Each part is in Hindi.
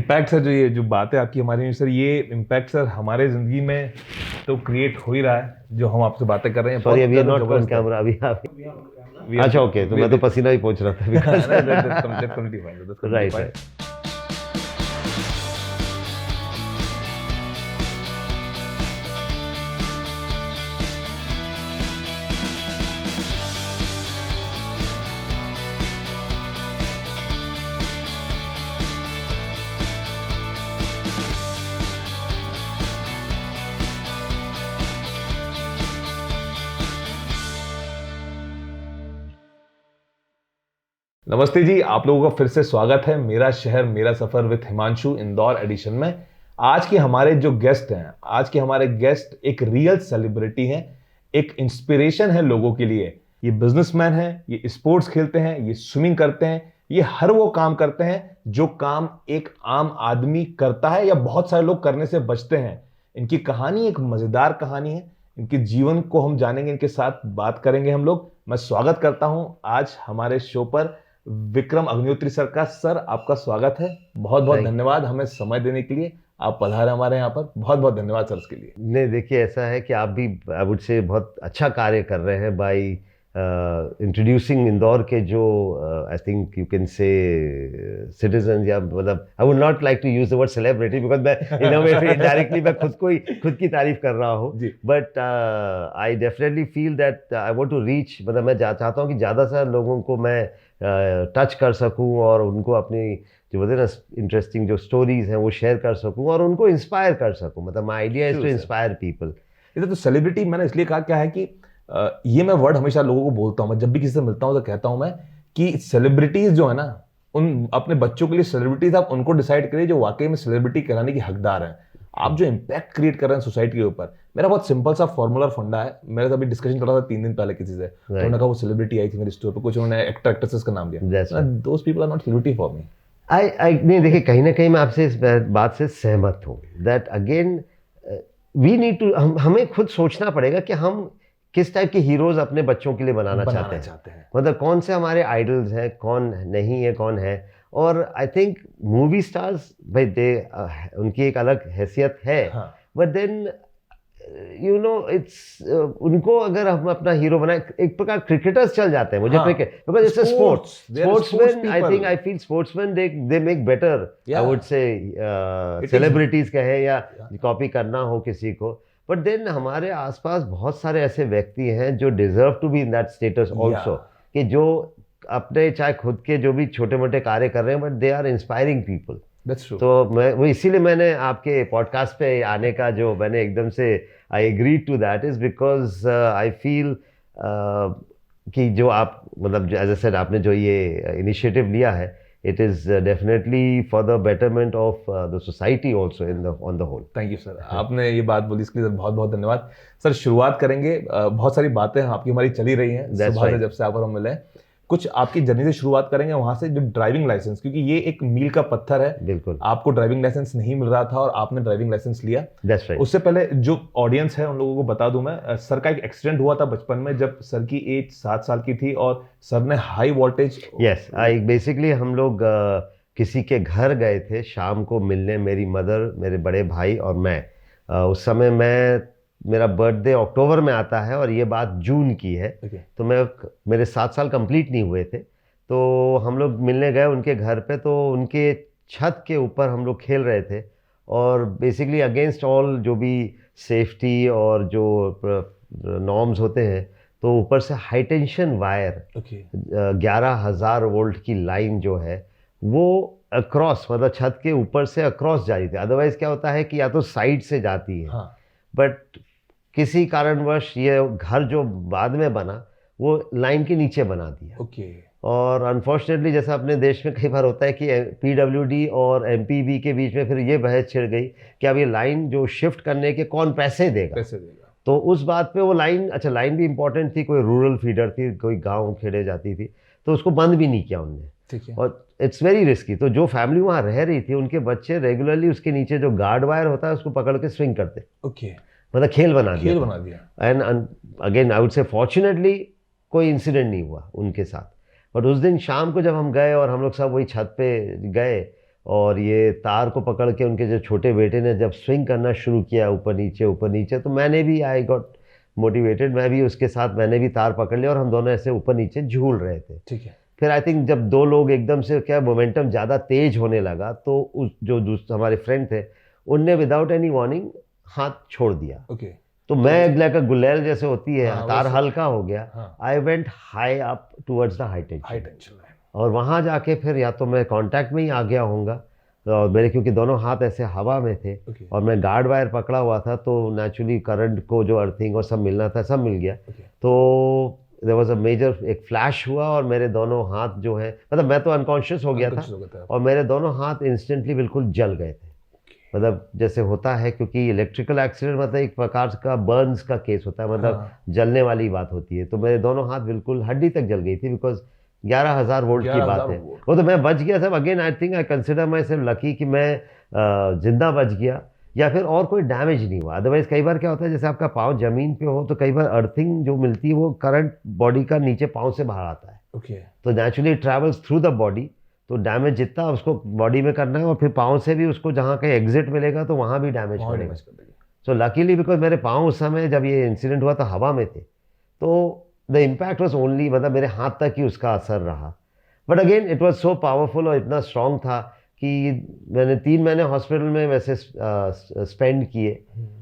इम्पैक्ट सर, जो ये जो बात है आपकी हमारी सर, ये इम्पैक्ट सर हमारे ज़िंदगी में तो क्रिएट हो ही रहा है, जो हम आपसे बातें कर रहे हैं। सॉरी, अभी नॉट ऑन जबरदस्त है। कैमरा अभी आप। We are- अच्छा ओके, तो मैं तो पसीना ही पोंछ रहा था because No, that's completely fine. That's completely right fine. Right. नमस्ते जी, आप लोगों का फिर से स्वागत है मेरा शहर मेरा सफर विद हिमांशु इंदौर एडिशन में। आज के हमारे जो गेस्ट हैं, आज के हमारे गेस्ट एक रियल सेलिब्रिटी हैं, एक इंस्पिरेशन है लोगों के लिए। ये बिजनेसमैन हैं, ये स्पोर्ट्स खेलते हैं, ये स्विमिंग करते हैं, ये हर वो काम करते हैं जो काम एक आम आदमी करता है या बहुत सारे लोग करने से बचते हैं। इनकी कहानी एक मजेदार कहानी है, इनके जीवन को हम जानेंगे, इनके साथ बात करेंगे हम लोग। मैं स्वागत करता हूं आज हमारे शो पर विक्रम अग्निहोत्री सर का। सर, आपका स्वागत है, बहुत बहुत Thank you. धन्यवाद हमें समय देने के लिए। आप पधारे हमारे यहाँ पर, बहुत बहुत धन्यवाद सर इसके लिए। नहीं देखिए, ऐसा है कि आप भी आई वुड से बहुत अच्छा कार्य कर रहे हैं बाय इंट्रोड्यूसिंग इंदौर के जो I think you can say citizen, या मतलब I would not like to use the word celebrity because मैं इन अ वे इनडायरेक्टली मैं खुद की तारीफ कर रहा हूँ, जी। But I definitely feel that I want to reach, मतलब मैं चाहता हूँ कि ज़्यादा से लोगों को मैं टच कर सकूँ और उनको अपनी जो बोलते हैं ना इंटरेस्टिंग जो स्टोरीज हैं वो शेयर कर सकूँ और उनको इंस्पायर कर सकूँ। मतलब my idea is to inspire people. इधर तो सेलिब्रिटी मैंने इसलिए कहा, क्या है कि ये मैं वर्ड हमेशा लोगों को बोलता हूँ, मैं जब भी किसी से मिलता हूँ तो कहता हूँ मैं कि सेलिब्रिटीज जो है ना, उन अपने बच्चों के लिए सेलिब्रिटीज आप उनको डिसाइड करिए जो वाकई में सेलिब्रिटी कहलाने की हकदार हैं। आप जो इम्पैक्ट क्रिएट कर रहे हैं सोसाइटी के ऊपर, मेरा बहुत सिंपल सा फॉर्मूला फंडा है। मेरे से अभी डिस्कशन कर रहा था 3 दिन पहले किसी से, तो उन्होंने कहा वो सेलिब्रिटी आई थी मेरे स्टोर पे, कुछ उन्होंने एक्टर एक्ट्रेसेस का नाम दिया। Those people are not celebrity for me. I नहीं, देखिए कहीं ना कहीं मैं आपसे इस बात से सहमत हूँ that again we need to, हमें खुद सोचना पड़ेगा कि हम किस टाइप के हीरोज अपने बच्चों के लिए बनाना चाहते हैं। मतलब कौन से हमारे आइडल्स हैं, कौन नहीं है, कौन है। और आई थिंक मूवी स्टार्स भाई दे उनकी एक अलग हैसियत है, but then you know it's उनको अगर हम अपना हीरो बनाए, एक प्रकार क्रिकेटर्स चल जाते हैं मुझे, cricket because it's a sportsman. I think I feel sportsman they make better, I would से सेलिब्रिटीज कहे या कॉपी करना हो किसी को। बट देन हमारे आसपास बहुत सारे ऐसे व्यक्ति हैं जो deserve to be in that status also, कि जो अपने चाहे खुद के जो भी छोटे मोटे कार्य कर रहे हैं, but they are inspiring people. तो मैं वो इसीलिए मैंने आपके पॉडकास्ट पे आने का जो मैंने एकदम से I agree to that is because I feel कि जो आप मतलब एज आई सेड आपने जो ये इनिशिएटिव लिया है, it is definitely for the betterment of the society also on the whole. Thank you sir, आपने ये बात बोली इसके लिए बहुत बहुत धन्यवाद सर। शुरुआत करेंगे, बहुत सारी बातें आपकी हमारी चली रही हैं सुबह से, जब से आप और हम मिले हैं। कुछ आपकी जर्नी से शुरुआत करेंगे, वहां से जो ड्राइविंग लाइसेंस, क्योंकि ये एक मील का पत्थर है। बिल्कुल, आपको ड्राइविंग लाइसेंस नहीं मिल रहा था और आपने ड्राइविंग लाइसेंस लिया। That's right. उससे पहले जो ऑडियंस है उन लोगों को बता दूं मैं, सर का एक एक्सीडेंट हुआ था बचपन में, जब सर की एज 7 साल की थी और सर ने high voltage. Yes, I basically हम लोग किसी के घर गए थे शाम को मिलने, मेरी मदर, मेरे बड़े भाई और मैं। उस समय मेरा बर्थडे अक्टूबर में आता है और ये बात जून की है। तो मेरे 7 साल कंप्लीट नहीं हुए थे, तो हम लोग मिलने गए उनके घर पे। तो उनके छत के ऊपर हम लोग खेल रहे थे और बेसिकली अगेंस्ट ऑल जो भी सेफ्टी और जो नॉर्म्स होते हैं, तो ऊपर से हाई टेंशन वायर 11,000 वोल्ट की लाइन जो है वो अक्रॉस, मतलब छत के ऊपर से अक्रॉस जा रही थी। अदरवाइज क्या होता है कि या तो साइड से जाती है, बट किसी कारणवश ये घर जो बाद में बना वो लाइन के नीचे बना दिया। और अनफॉर्चुनेटली जैसा अपने देश में कई बार होता है कि पीडब्ल्यूडी और एमपीबी के बीच में फिर ये बहस छिड़ गई कि अब ये लाइन जो शिफ्ट करने के कौन पैसे देगा। तो उस बात पे वो लाइन, अच्छा लाइन भी इंपॉर्टेंट थी, कोई रूरल फीडर थी, कोई गांव खेड़े जाती थी, तो उसको बंद भी नहीं किया उनने। ठीक है। और इट्स वेरी रिस्की। तो जो फैमिली वहाँ रह रही थी, उनके बच्चे रेगुलरली उसके नीचे जो गार्ड वायर होता है उसको पकड़ के स्विंग करते। मतलब खेल बना दिया। एंड अगेन आई वुड से फॉर्चुनेटली कोई इंसिडेंट नहीं हुआ उनके साथ। बट उस दिन शाम को जब हम गए और हम लोग सब वही छत पे गए और ये तार को पकड़ के उनके जो छोटे बेटे ने जब स्विंग करना शुरू किया ऊपर नीचे, तो मैंने भी आई गॉट मोटिवेटेड, मैं भी उसके साथ मैंने भी तार पकड़ लिया और हम दोनों ऐसे ऊपर नीचे झूल रहे थे। ठीक है। फिर आई थिंक जब दो लोग एकदम से क्या मोमेंटम ज़्यादा तेज होने लगा तो उस जो हमारे फ्रेंड थे उनने विदाउट एनी वार्निंग हाथ छोड़ दिया। ओके। तो मैं लाइक गुलेल जैसे होती है, हाँ, तार वैसे। हल्का हो गया। I went high up towards the high high tension, tension line. और वहाँ जाके फिर या तो मैं कांटेक्ट में ही आ गया होऊंगा, और मेरे क्योंकि दोनों हाथ ऐसे हवा में थे ओके। और मैं गार्ड वायर पकड़ा हुआ था, तो नेचुरली करंट को जो अर्थिंग और सब मिलना था सब मिल गया। ओके। तो देयर वाज अ मेजर, एक फ्लैश हुआ और मेरे दोनों हाथ जो है, मतलब मैं तो अनकॉन्शियस हो गया था Unconscious हो गया था। और मेरे दोनों हाथ इंस्टेंटली बिल्कुल जल गए थे। मतलब जैसे होता है, क्योंकि इलेक्ट्रिकल एक्सीडेंट मतलब एक प्रकार का बर्न्स का केस होता है, मतलब हाँ। जलने वाली बात होती है। तो मेरे दोनों हाथ बिल्कुल हड्डी तक जल गई थी, बिकॉज 11,000 वोल्ट की 11,000 बात है वोल्ट। वो। तो मैं बच गया सब। Again I think I consider my self lucky कि मैं जिंदा बच गया, या फिर और कोई डैमेज नहीं हुआ। अदरवाइज कई बार क्या होता है, जैसे आपका पाँव जमीन पे हो तो कई बार अर्थिंग जो मिलती है वो करंट बॉडी का नीचे पाँव से बाहर आता है, ओके। तो naturally travels through the body, तो डैमेज जितना उसको बॉडी में करना है और फिर पाँव से भी उसको जहाँ कहीं एग्जिट मिलेगा तो वहाँ भी डैमेज वहाँ पड़ेगा। damage कर देगी। सो लकीली बिकॉज मेरे पाँव उस समय जब ये इंसिडेंट हुआ तो हवा में थे, तो द इम्पैक्ट वॉज ओनली, मतलब मेरे हाथ तक ही उसका असर रहा। But again it was so powerful और इतना स्ट्रांग था कि मैंने 3 महीने हॉस्पिटल में वैसे स्पेंड किए,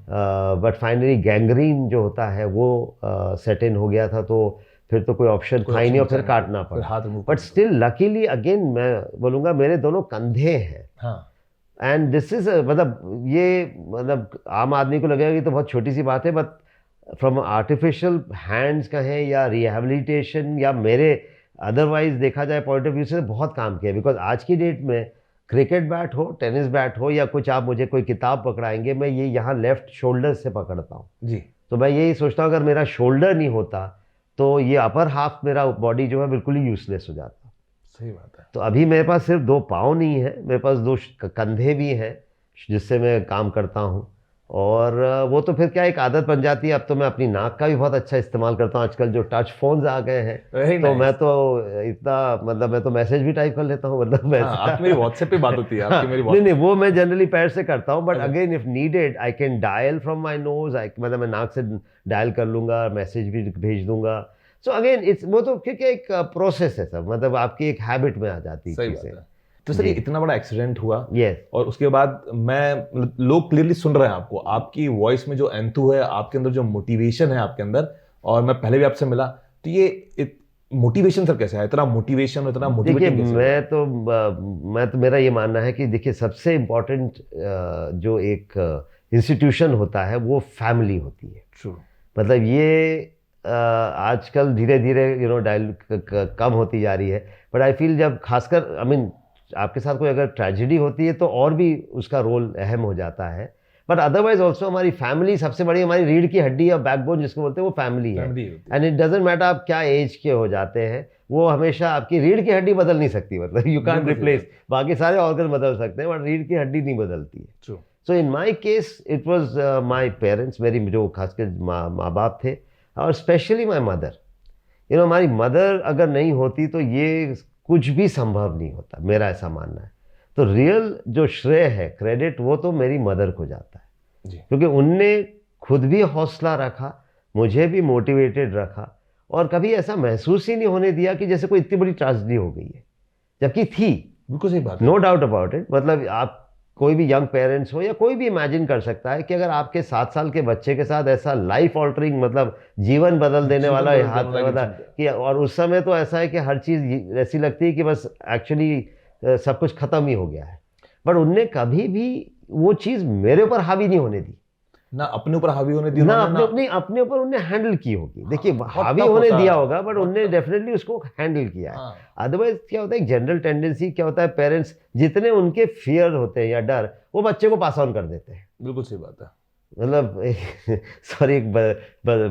बट फाइनली गैंग्रीन जो होता है वो सेट इन हो गया था, तो फिर तो कोई ऑप्शन था ही नहीं और फिर काटना फिर पड़ा। हाथ remove बट करना स्टिल लकीली अगेन मैं बोलूँगा मेरे दोनों कंधे हैं, पड़ा। हाँ। एंड दिस इज मतलब ये, मतलब आम आदमी को लगेगा कि तो बहुत छोटी सी बात है, बट फ्रॉम आर्टिफिशियल हैंड्स कहें या रिहेबिलिटेशन या मेरे अदरवाइज देखा जाए पॉइंट ऑफ व्यू से बहुत काम किया। बिकॉज आज की डेट में क्रिकेट बैट हो, टेनिस बैट हो, या कुछ आप मुझे कोई किताब पकड़ाएंगे, मैं ये यहाँ लेफ्ट शोल्डर से पकड़ता हूँ। जी। तो मैं यही सोचता हूँ अगर मेरा शोल्डर नहीं होता तो ये अपर हाफ मेरा बॉडी जो है बिल्कुल ही यूजलेस हो जाता। सही बात है। तो अभी मेरे पास सिर्फ 2 पाँव नहीं है, मेरे पास 2 कंधे भी हैं जिससे मैं काम करता हूँ, और वो तो फिर क्या एक आदत बन जाती है। अब तो मैं अपनी नाक का भी बहुत अच्छा इस्तेमाल करता हूँ, आजकल जो टच फोन्स आ गए हैं, Very तो nice। मैं तो इतना, मतलब मैं तो मैसेज भी टाइप कर लेता हूँ, मतलब मैं हाँ, आपकी मेरी व्हाट्सएप पे बात होती है, आपकी मेरी नहीं नहीं, वो मैं जनरली पैर से करता हूँ, बट अच्छा। Again if needed I can dial from my nose, मतलब मैं नाक से डायल कर लूँगा, मैसेज भी भेज दूंगा। सो अगेन इट्स, वो तो क्योंकि एक प्रोसेस है सब, मतलब आपकी एक हैबिट में आ जाती है सही बात चीज़ें। है। तो सर ये इतना बड़ा एक्सीडेंट हुआ, यस, और उसके बाद मैं मतलब लोग क्लियरली सुन रहे हैं आपको, आपकी वॉइस में जो एंथू है, आपके अंदर जो मोटिवेशन है आपके अंदर, और मैं पहले भी आपसे मिला, तो ये मोटिवेशन सर कैसे है, इतना मोटिवेशन, इतना देखिए मोटिवेटिंग कैसे हुआ? मैं तो मेरा ये मानना है कि देखिए सबसे इम्पोर्टेंट जो एक इंस्टीट्यूशन होता है वो फैमिली होती है। True। मतलब ये आजकल धीरे धीरे डायल कम होती जा रही है, बट आई फील जब खासकर आई मीन आपके साथ कोई अगर ट्रेजेडी होती है तो और भी उसका रोल अहम हो जाता है। बट अदरवाइज ऑल्सो हमारी फैमिली सबसे बड़ी, हमारी रीढ़ की हड्डी या बैकबोन जिसको बोलते हैं वो फैमिली है। Family होती है। एंड इट डजेंट मैटर आप क्या एज के हो जाते हैं, वो हमेशा आपकी रीढ़ की हड्डी बदल नहीं सकती, मतलब यू कैन बिल्कुल रिप्लेस, बाकी सारे ऑर्गन बदल सकते हैं बट रीढ़ की हड्डी नहीं बदलती है। True। So in my case it was my parents, मेरी जो खासकर माँ बाप थे, और स्पेशली माई मदर। हमारी मदर अगर नहीं होती तो ये कुछ भी संभव नहीं होता, मेरा ऐसा मानना है। तो रियल जो श्रेय है, क्रेडिट, वो तो मेरी मदर को जाता है जी। क्योंकि उनने खुद भी हौसला रखा, मुझे भी मोटिवेटेड रखा, और कभी ऐसा महसूस ही नहीं होने दिया कि जैसे कोई इतनी बड़ी ट्रेजेडी हो गई है, जबकि थी। बिल्कुल सही बात है। No doubt about it. मतलब आप कोई भी यंग पेरेंट्स हो या कोई भी इमेजिन कर सकता है कि अगर आपके 7 साल के बच्चे के साथ ऐसा लाइफ ऑल्टरिंग, मतलब जीवन बदल देने जीवन वाला बदल हाथ, देने वाला मतलब कि, और उस समय तो ऐसा है कि हर चीज़ ऐसी लगती है कि बस एक्चुअली सब कुछ खत्म ही हो गया है। बट उनने कभी भी वो चीज़ मेरे ऊपर हावी नहीं होने दी, ना अपने ऊपर हावी होने दी ना उन्होंने, अपने ऊपर उनने हैंडल की होगी। देखिए बहुत हावी tough होने होता है, दिया होगा बट बहुत उनने tough। डेफिनेटली उसको हैंडल किया है। हाँ। अदरवाइज क्या होता है, जनरल टेंडेंसी क्या होता है, पेरेंट्स जितने उनके फियर होते हैं या डर, वो बच्चे को पास ऑन कर देते हैं। बिल्कुल सही बात है। मतलब सॉरी, एक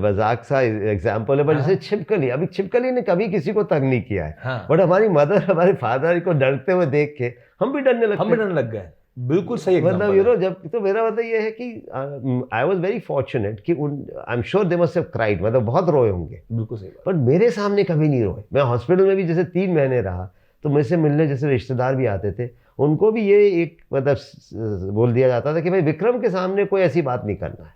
मजाक सा एग्जाम्पल है, बट जैसे छिपकली, अभी छिपकली ने कभी किसी को तंग नहीं किया है, हाँ। बट हमारी मदर, हमारे फादर को डरते हुए देख के हम भी डरने लगते हम भी हैं। डरने लग गए। बिल्कुल सही मतलब एग्जांपल है। जब तो मेरा मतलब ये है कि आई वाज वेरी फॉर्चुनेट कि I am sure they must have cried, मतलब बहुत रोए होंगे, बिल्कुल सही बात। पर मेरे सामने कभी नहीं रोए। मैं हॉस्पिटल में भी जैसे 3 महीने रहा तो मुझसे मिलने जैसे रिश्तेदार भी आते थे उनको भी ये एक मतलब बोल दिया जाता था कि भाई विक्रम के सामने कोई ऐसी बात नहीं करना है,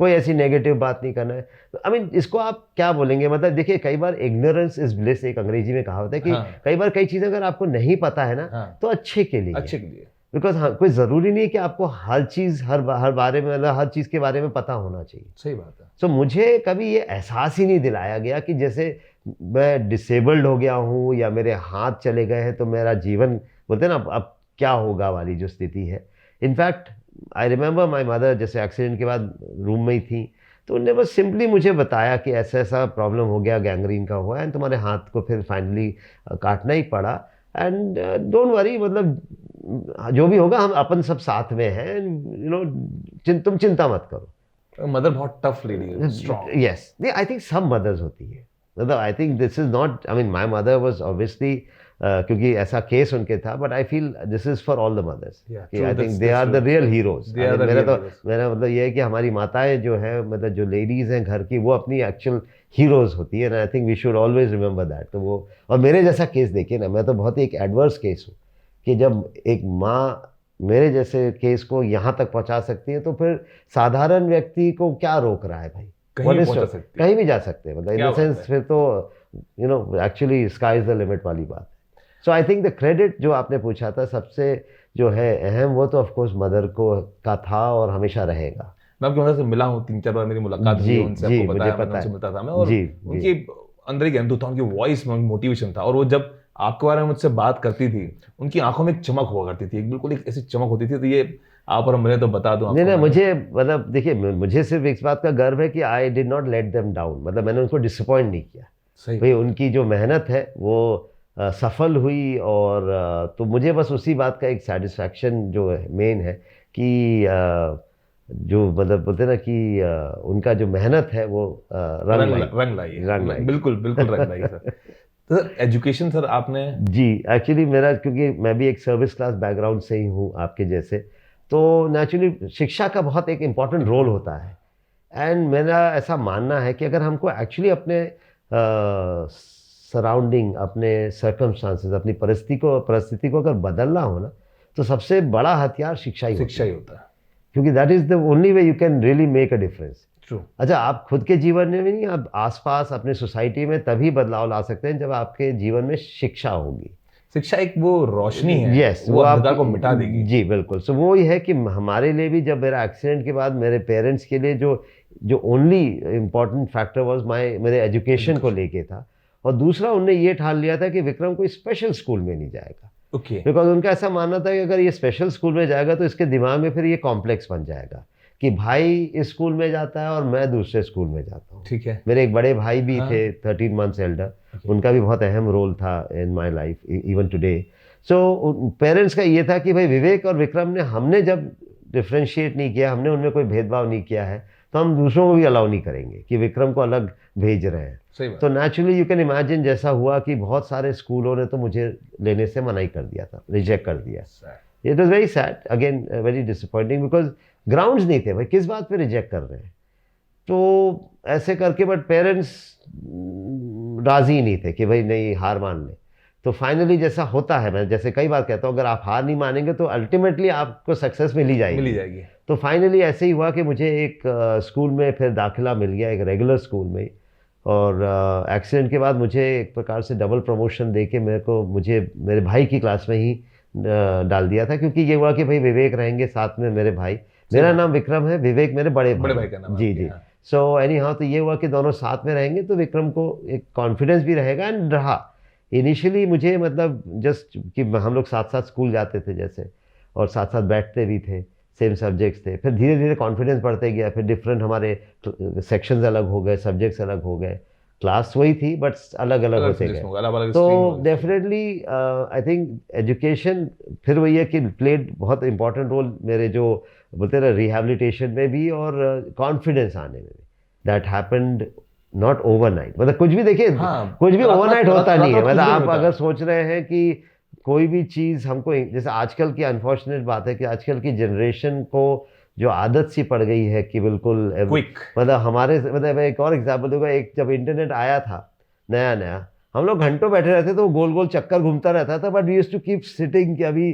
कोई ऐसी नेगेटिव बात नहीं करना है। आई मीन इसको आप क्या बोलेंगे, मतलब देखिए कई बार इग्नोरेंस इज ब्लिस एक अंग्रेजी में कहावत है कि कई बार कई चीज़ें अगर आपको नहीं पता है ना तो अच्छे के लिए, बिकॉज कोई ज़रूरी नहीं है कि आपको हर चीज़ हर बारे में, मतलब हर चीज़ के बारे में पता होना चाहिए। सही बात है। सो मुझे कभी ये एहसास ही नहीं दिलाया गया कि जैसे मैं डिसेबल्ड हो गया हूँ या मेरे हाथ चले गए हैं तो मेरा जीवन, बोलते हैं ना अब क्या होगा वाली जो स्थिति है। In fact I remember my mother, जैसे एक्सीडेंट के बाद रूम में ही थी, तो उन्होंने बस सिंपली मुझे बताया कि ऐसा ऐसा प्रॉब्लम हो गया, गैंग्रीन का हुआ एंड तुम्हारे हाथ को फिर फाइनली काटना ही पड़ा एंड डोंट वरी, मतलब जो भी होगा हम अपन सब साथ में हैं, यू नो तुम चिंता मत करो। मदर बहुत टफ लेडी है, स्ट्रांग। यस, आई थिंक सब मदर्स होती है, मतलब I think this is not, I mean my mother was obviously क्योंकि ऐसा केस उनके था, but I feel this is for all the mothers, I think they are the real heroes. मेरा मतलब ये है कि हमारी माताएं जो है, मतलब जो लेडीज हैं घर की, वो अपनी एक्चुअल हीरोज होती है, I think we should always remember that. तो वो, और मेरे जैसा केस देखिए ना, मैं तो बहुत ही एक एडवर्स केस हूँ कि जब एक माँ मेरे जैसे केस को यहाँ तक पहुँचा सकती है, तो फिर साधारण व्यक्ति को क्या रोक रहा है भाई, कहीं भी जा सकते हैं, मतलब इन द सेंस फिर तो you know actually sky is the limit वाली बात। सो आई थिंक द क्रेडिट जो आपने पूछा था सबसे जो है अहम, वो तो ऑफकोर्स मदर को का था और हमेशा रहेगा। मैं आपकी मदर से मिला हूँ 3-4 बार, मेरी मुलाकात हुई उनसे, आपको बताया, मैंने उनसे मिलता था मैं, और उनकी अंदर एक अंदर था, उनकी वॉइस में मोटिवेशन था, और वो जब आपके बारे में मुझसे बात करती थी, उनकी आंखों में एक चमक हुआ करती थी, बिल्कुल एक ऐसी चमक होती थी। तो ये आप और मैंने तो बता दूं आपको। नहीं, मुझे मतलब देखिए, मुझे सिर्फ इस बात का गर्व है कि I did not let them down, मतलब मैंने उनको डिसअपॉइंट नहीं किया। सही भाई, उनकी जो मेहनत है वो सफल हुई, और तो मुझे बस उसी बात का एक सेटिस्फैक्शन जो मेन है कि जो मतलब बोलते हैं ना कि उनका जो मेहनत है वो रंग लाई। बिल्कुल रंग लाई सर। तो सर एजुकेशन सर आपने? जी एक्चुअली मेरा, क्योंकि मैं भी एक सर्विस क्लास बैकग्राउंड से ही हूँ आपके जैसे, तो नेचुरली शिक्षा का बहुत एक इम्पॉर्टेंट रोल होता है। एंड मेरा ऐसा मानना है कि अगर हमको एक्चुअली अपने सराउंडिंग, अपने सर्कमस्टांसेस, अपनी परिस्थिति को अगर बदलना हो ना, तो सबसे बड़ा हथियार शिक्षा ही होता है, क्योंकि that is the only way you can really make a difference. True. अच्छा, आप खुद के जीवन में भी नहीं, आप आसपास अपने सोसाइटी में तभी बदलाव ला सकते हैं जब आपके जीवन में शिक्षा होगी। शिक्षा एक वो रोशनी है, यस, वो अंधकार को मिटा देगी। जी बिल्कुल। सो वो ये है कि हमारे लिए भी, जब मेरा एक्सीडेंट के बाद मेरे पेरेंट्स के लिए जो ओनली इम्पॉर्टेंट फैक्टर वाज मेरे एजुकेशन को लेके था, और दूसरा उनने ये ठान लिया था कि विक्रम कोई स्पेशल स्कूल में नहीं जाएगा। ओके। बिकॉज उनका ऐसा मानना था कि अगर ये स्पेशल स्कूल में जाएगा तो इसके दिमाग में फिर ये कॉम्प्लेक्स बन जाएगा कि भाई इस स्कूल में जाता है और मैं दूसरे स्कूल में जाता हूँ। ठीक है। मेरे एक बड़े भाई भी थे 13 मंथ्स एल्डर, उनका भी बहुत अहम रोल था in my life even today. So parents का ये था कि भाई विवेक और विक्रम ने, हमने जब डिफ्रेंशिएट नहीं किया, हमने उनमें कोई भेदभाव नहीं किया है, तो हम दूसरों को भी अलाउ नहीं करेंगे कि विक्रम को अलग भेज रहे हैं। तो नेचुरली यू कैन इमेजिन जैसा हुआ कि बहुत सारे स्कूलों ने तो मुझे लेने से मना ही कर दिया था, रिजेक्ट कर दिया। It was very sad, again very disappointing, because grounds नहीं थे भाई, किस बात पे रिजेक्ट कर रहे हैं। तो ऐसे करके, बट पेरेंट्स राजी नहीं थे कि भाई नहीं, हार मान ले। तो फाइनली जैसा होता है, मैं जैसे कई बार कहता हूँ, अगर आप हार नहीं मानेंगे तो अल्टीमेटली आपको सक्सेस मिल ही जाएगी। तो फाइनली ऐसे ही हुआ कि मुझे एक स्कूल में फिर दाखिला मिल गया, एक रेगुलर स्कूल में, और एक्सीडेंट के बाद मुझे एक प्रकार से डबल प्रमोशन दे के मुझे मेरे भाई की क्लास में ही डाल दिया था, क्योंकि ये हुआ कि भाई विवेक रहेंगे साथ में, मेरे भाई, मेरा नाम विक्रम है, विवेक मेरे बड़े भाई का नाम। जी। सो एनी हाउ, तो ये हुआ कि दोनों साथ में रहेंगे तो विक्रम को एक कॉन्फिडेंस भी रहेगा। एंड रहा इनिशियली मुझे, मतलब जस्ट कि हम लोग साथ साथ स्कूल जाते थे जैसे, और साथ साथ बैठते भी थे, सेम सब्जेक्ट्स थे। फिर धीरे धीरे कॉन्फिडेंस बढ़ते गया, फिर डिफरेंट हमारे सेक्शंस अलग हो गए, सब्जेक्ट्स अलग हो गए, क्लास वही थी बट अलग अलग होते गए। तो डेफिनेटली आई थिंक एजुकेशन फिर वही है कि प्लेड बहुत इंपॉर्टेंट रोल मेरे, जो बोलते हैं रिहैबिलिटेशन में भी और कॉन्फिडेंस आने में भी। दैट हैपेंड नॉट ओवरनाइट, मतलब कुछ भी देखिए, कुछ भी ओवरनाइट होता नहीं है। मतलब आप अगर सोच रहे हैं कि कोई भी चीज़ हमको, जैसे आजकल की अनफॉर्चुनेट बात है कि आजकल की जनरेशन को जो आदत सी पड़ गई है कि बिल्कुल मतलब हमारे, मतलब एक और एग्जाम्पल दूंगा, एक जब इंटरनेट आया था नया नया, हम लोग घंटों बैठे रहते तो गोल गोल चक्कर घूमता रहता था, but we used to keep sitting कि अभी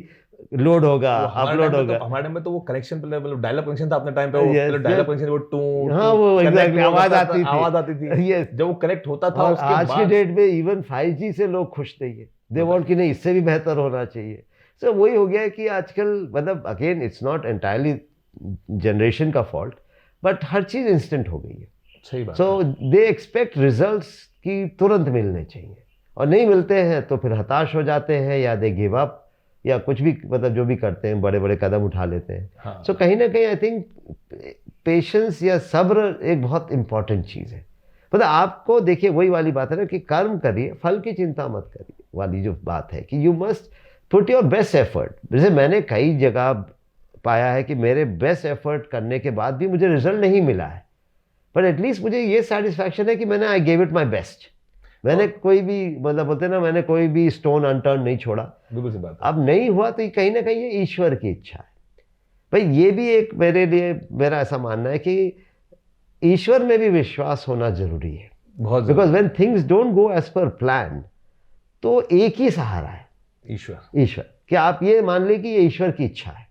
लोड होगा, वो हमारे अपलोड टाइम पे होगा। तो हमारे टाइम में तो वो कनेक्शन पहले मतलब डायलअप कनेक्शन था अपने टाइम पे, वो Yes, पहले डायलअप yes. कनेक्शन वो टू हाँ, वो exactly, आवाज आती थी। आवाज आती थी। Yes. जब वो कनेक्ट होता था और उसके आज की बाद डेट में इवन 5G से लोग खुश नहीं है, दे वांट कि नहीं इससे भी बेहतर होना चाहिए। सो वही हो गया है कि आजकल मतलब again it's not entirely generation का फॉल्ट, बट हर चीज इंस्टेंट हो गई है। सही बात सो दे एक्सपेक्ट रिजल्ट्स की तुरंत मिलने चाहिए, और नहीं मिलते हैं तो फिर हताश हो जाते हैं, या दे गिव अप, या कुछ भी मतलब जो भी करते हैं बड़े बड़े कदम उठा लेते हैं। हाँ। सो कहीं ना कहीं आई थिंक पेशेंस या सब्र एक बहुत इंपॉर्टेंट चीज़ है। मतलब आपको देखिए वही वाली बात है ना कि कर्म करिए, फल की चिंता मत करिए वाली जो बात है कि you must put your best effort. जैसे मैंने कई जगह पाया है कि मेरे बेस्ट एफर्ट करने के बाद भी मुझे रिजल्ट नहीं मिला है, पर एटलीस्ट मुझे ये सेटिस्फैक्शन है कि मैंने I gave it my best. मैंने कोई भी मतलब बोलते ना, मैंने कोई भी स्टोन अनटर्न नहीं छोड़ा। बिल्कुल सी बात है। अब नहीं हुआ तो कहीं ना कहीं ये ईश्वर की इच्छा है। भाई ये भी एक मेरे लिए मेरा ऐसा मानना है कि ईश्वर में भी विश्वास होना जरूरी है, बहुत because when things don't go as per plan, तो एक ही सहारा है, ईश्वर। कि आप ये मान लें कि ये ईश्वर की इच्छा है।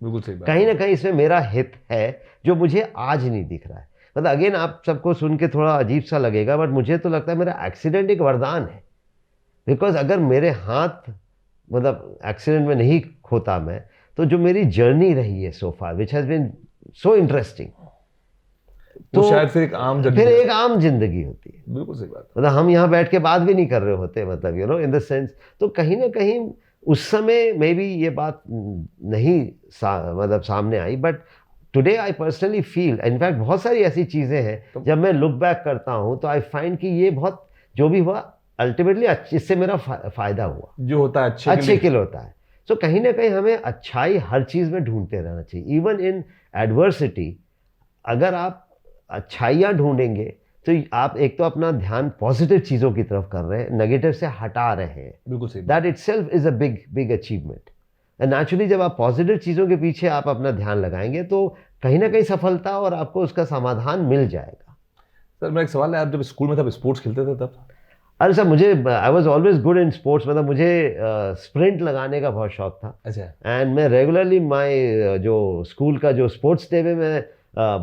बिल्कुल सही बात। कहीं ना कहीं इसमें मेरा हित है जो मुझे आज नहीं दिख रहा है। मतलब अगेन आप सबको सुन के थोड़ा अजीब सा लगेगा, बट मुझे तो लगता है मेरा एक्सीडेंट एक वरदान है। बिकॉज अगर मेरे हाथ मतलब एक्सीडेंट में नहीं खोता मैं, तो जो मेरी जर्नी रही है so far which has been so interesting, तो शायद फिर एक आम जिंदगी होती है। बिल्कुल सही बात। मतलब हम यहाँ बैठ के बात भी नहीं कर रहे होते, मतलब you know in the sense. तो कहीं ना कहीं उस समय मे बी ये बात नहीं मतलब सामने आई, but today I personally feel, in fact बहुत सारी ऐसी चीज़ें हैं जब मैं लुक बैक करता हूँ तो आई फाइंड कि ये बहुत जो भी हुआ अल्टीमेटली इससे मेरा फायदा हुआ, जो होता है अच्छे के लिए होता है। सो कहीं ना कहीं हमें अच्छाई हर चीज़ में ढूंढते रहना चाहिए, इवन इन एडवर्सिटी। अगर आप अच्छाइयाँ ढूंढेंगे तो आप एक तो अपना ध्यान पॉजिटिव चीज़ों की तरफ कर रहे हैं, नेगेटिव से हटा रहे हैं। बिल्कुल सही। That itself is a big achievement. And naturally जब आप पॉजिटिव चीज़ों के पीछे आप अपना ध्यान लगाएंगे तो कहीं ना कहीं सफलता और आपको उसका समाधान मिल जाएगा। सर मेरा एक सवाल है, आप जब स्कूल में तब स्पोर्ट्स खेलते थे तब? अरे सर मुझे I was always good in sports. मतलब मुझे स्प्रिंट लगाने का बहुत शौक था। अच्छा। एंड मैं रेगुलरली जो स्कूल का जो स्पोर्ट्स डे में मैं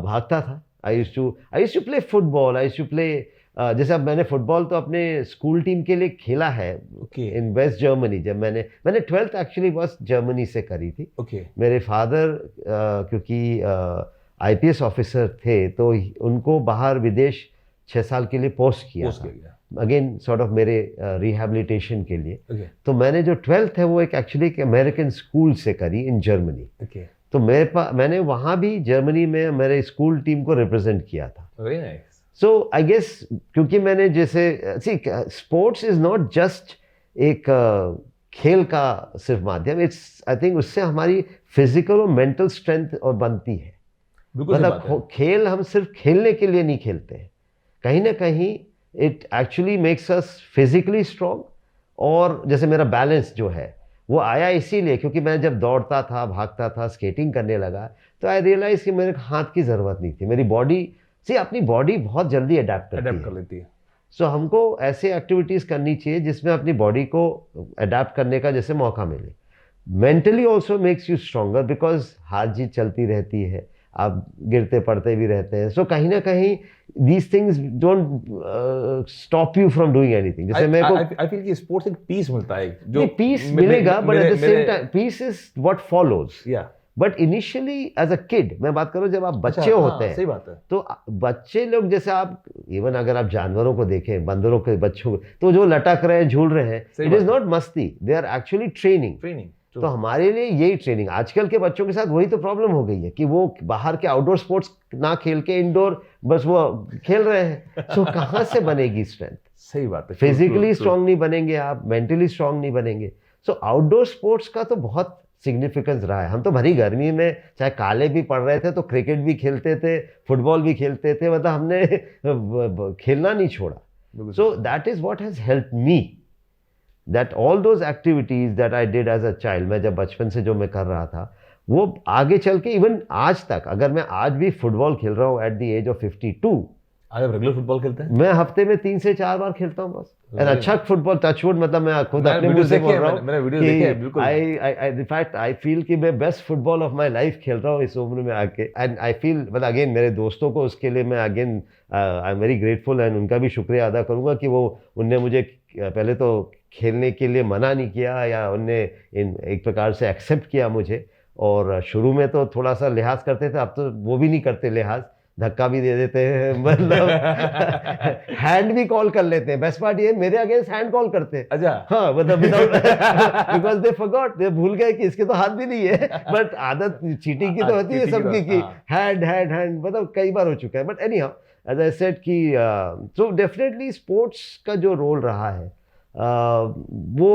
भागता था। I used to play football, I used to play जैसे अब मैंने फुटबॉल तो अपने स्कूल टीम के लिए खेला है इन वेस्ट जर्मनी। जब मैंने 12th एक्चुअली वेस्ट जर्मनी से करी थी। मेरे फादर क्योंकि IPS ऑफिसर थे तो उनको बाहर विदेश 6 साल के लिए पोस्ट किया था, अगेन सॉर्ट ऑफ मेरे रिहेबिलिटेशन के लिए। तो मैंने जो 12th है वो एक एक्चुअली एक अमेरिकन स्कूल से करी इन जर्मनी। तो मैंने वहाँ भी जर्मनी में मेरे स्कूल टीम को रिप्रेजेंट किया था। Very nice. So I guess क्योंकि मैंने जैसे स्पोर्ट्स इज नॉट जस्ट एक खेल का सिर्फ माध्यम, इट्स आई थिंक उससे हमारी फिजिकल और मेंटल स्ट्रेंथ और बनती है। मतलब खेल हम सिर्फ खेलने के लिए नहीं खेलते हैं, कहीं ना कहीं it actually makes us physically strong. और जैसे मेरा बैलेंस जो है वो आया इसीलिए क्योंकि मैं जब दौड़ता था, भागता था, स्केटिंग करने लगा तो आई रियलाइज कि मेरे हाथ की ज़रूरत नहीं थी। मेरी बॉडी से अपनी बॉडी बहुत जल्दी अडेप्ट कर लेती है। सो हमको ऐसे एक्टिविटीज़ करनी चाहिए जिसमें अपनी बॉडी को अडेप्ट करने का जैसे मौका मिले। Mentally also makes you stronger because हार जीत चलती रहती है, आप गिरते पड़ते भी रहते हैं। सो कहीं ना कहीं these things don't stop you from doing anything. जैसे मेरे को I feel कि स्पोर्ट्स एक पीस मिलता है, जो पीस मिलेगा, but at the same time peace is what follows. Yeah. But initially as a kid मैं बात करूं, जब आप बच्चे होते हैं, सही बात है, तो बच्चे लोग जैसे आप इवन अगर आप जानवरों को देखें, बंदरों के बच्चों को, तो जो लटक रहे हैं, झूल रहे हैं, इट इज नॉट मस्ती, दे आर एक्चुअली ट्रेनिंग। तो हमारे लिए यही ट्रेनिंग, आजकल के बच्चों के साथ वही तो प्रॉब्लम हो गई है कि वो बाहर के आउटडोर स्पोर्ट्स ना खेल के इंडोर बस वो खेल रहे हैं। तो कहाँ से बनेगी स्ट्रेंथ? सही बात है, फिजिकली स्ट्रांग नहीं बनेंगे आप, मेंटली स्ट्रांग नहीं बनेंगे। सो आउटडोर स्पोर्ट्स का तो बहुत सिग्निफिकेंस रहा है। हम तो भरी गर्मी में चाहे काले भी पड़ रहे थे तो क्रिकेट भी खेलते थे, फुटबॉल भी खेलते थे, मतलब हमने खेलना नहीं छोड़ा। So that is what has helped me, that all those activities that I did as a child, मैं जब बचपन से जो मैं कर रहा था वो आगे चल के इवन आज तक, अगर मैं आज भी फुटबॉल खेल रहा हूँ एट द एज ऑफ 52, आज आप रेगुलर फुटबॉल खेलते हैं? मैं हफ्ते में 3 से 4 बार खेलता हूँ बस। एंड अच्छा फुटबॉल, टचवुड, मतलब मैं खुद अपने मुंह से बोल रहा हूँ मैंने वीडियो देखे हैं, बिल्कुल। आई फील कि मैं best football of my life खेल रहा हूँ इस उम्र में आके। एंड आई फील, मतलब अगेन मेरे दोस्तों को उसके लिए मैं again I am very grateful, and उनका भी शुक्रिया अदा करूँगा कि उनने मुझे पहले तो खेलने के लिए मना नहीं किया, या उनने एक प्रकार से एक्सेप्ट किया मुझे। और शुरू में तो थोड़ा सा लिहाज करते थे, अब तो वो भी नहीं करते लिहाज, धक्का भी दे देते हैं, मतलब हैंड भी कॉल कर लेते हैं। बेस्ट पार्ट ये, मेरे अगेंस्ट हैंड कॉल करते हैं। अच्छा। हाँ, मतलब बिकॉज दे फॉरगॉट, दे भूल गए कि इसके तो हाथ भी नहीं है, बट आदत चीटिंग की तो होती है सबकी कि हैंड हैंड हैंड, मतलब कई बार हो चुका है। But anyhow, as I said कि सो डेफिनेटली स्पोर्ट्स का जो रोल रहा है वो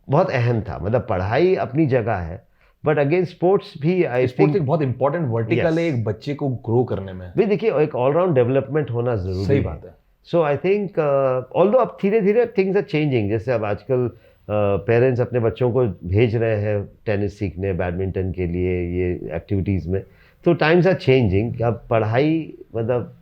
बहुत अहम था। मतलब पढ़ाई अपनी जगह है, बट अगेन स्पोर्ट्स भी आई थिंक बहुत इंपॉर्टेंट वर्टिकल है एक बच्चे को ग्रो करने में भी। देखिए, एक ऑलराउंड डेवलपमेंट होना जरूरी है। सही बात है। सो आई थिंक ऑल्दो अब धीरे धीरे थिंग्स आर चेंजिंग। जैसे अब आजकल पेरेंट्स अपने बच्चों को भेज रहे हैं टेनिस सीखने, बैडमिंटन के लिए, ये एक्टिविटीज़ में, तो टाइम्स आर चेंजिंग। अब पढ़ाई मतलब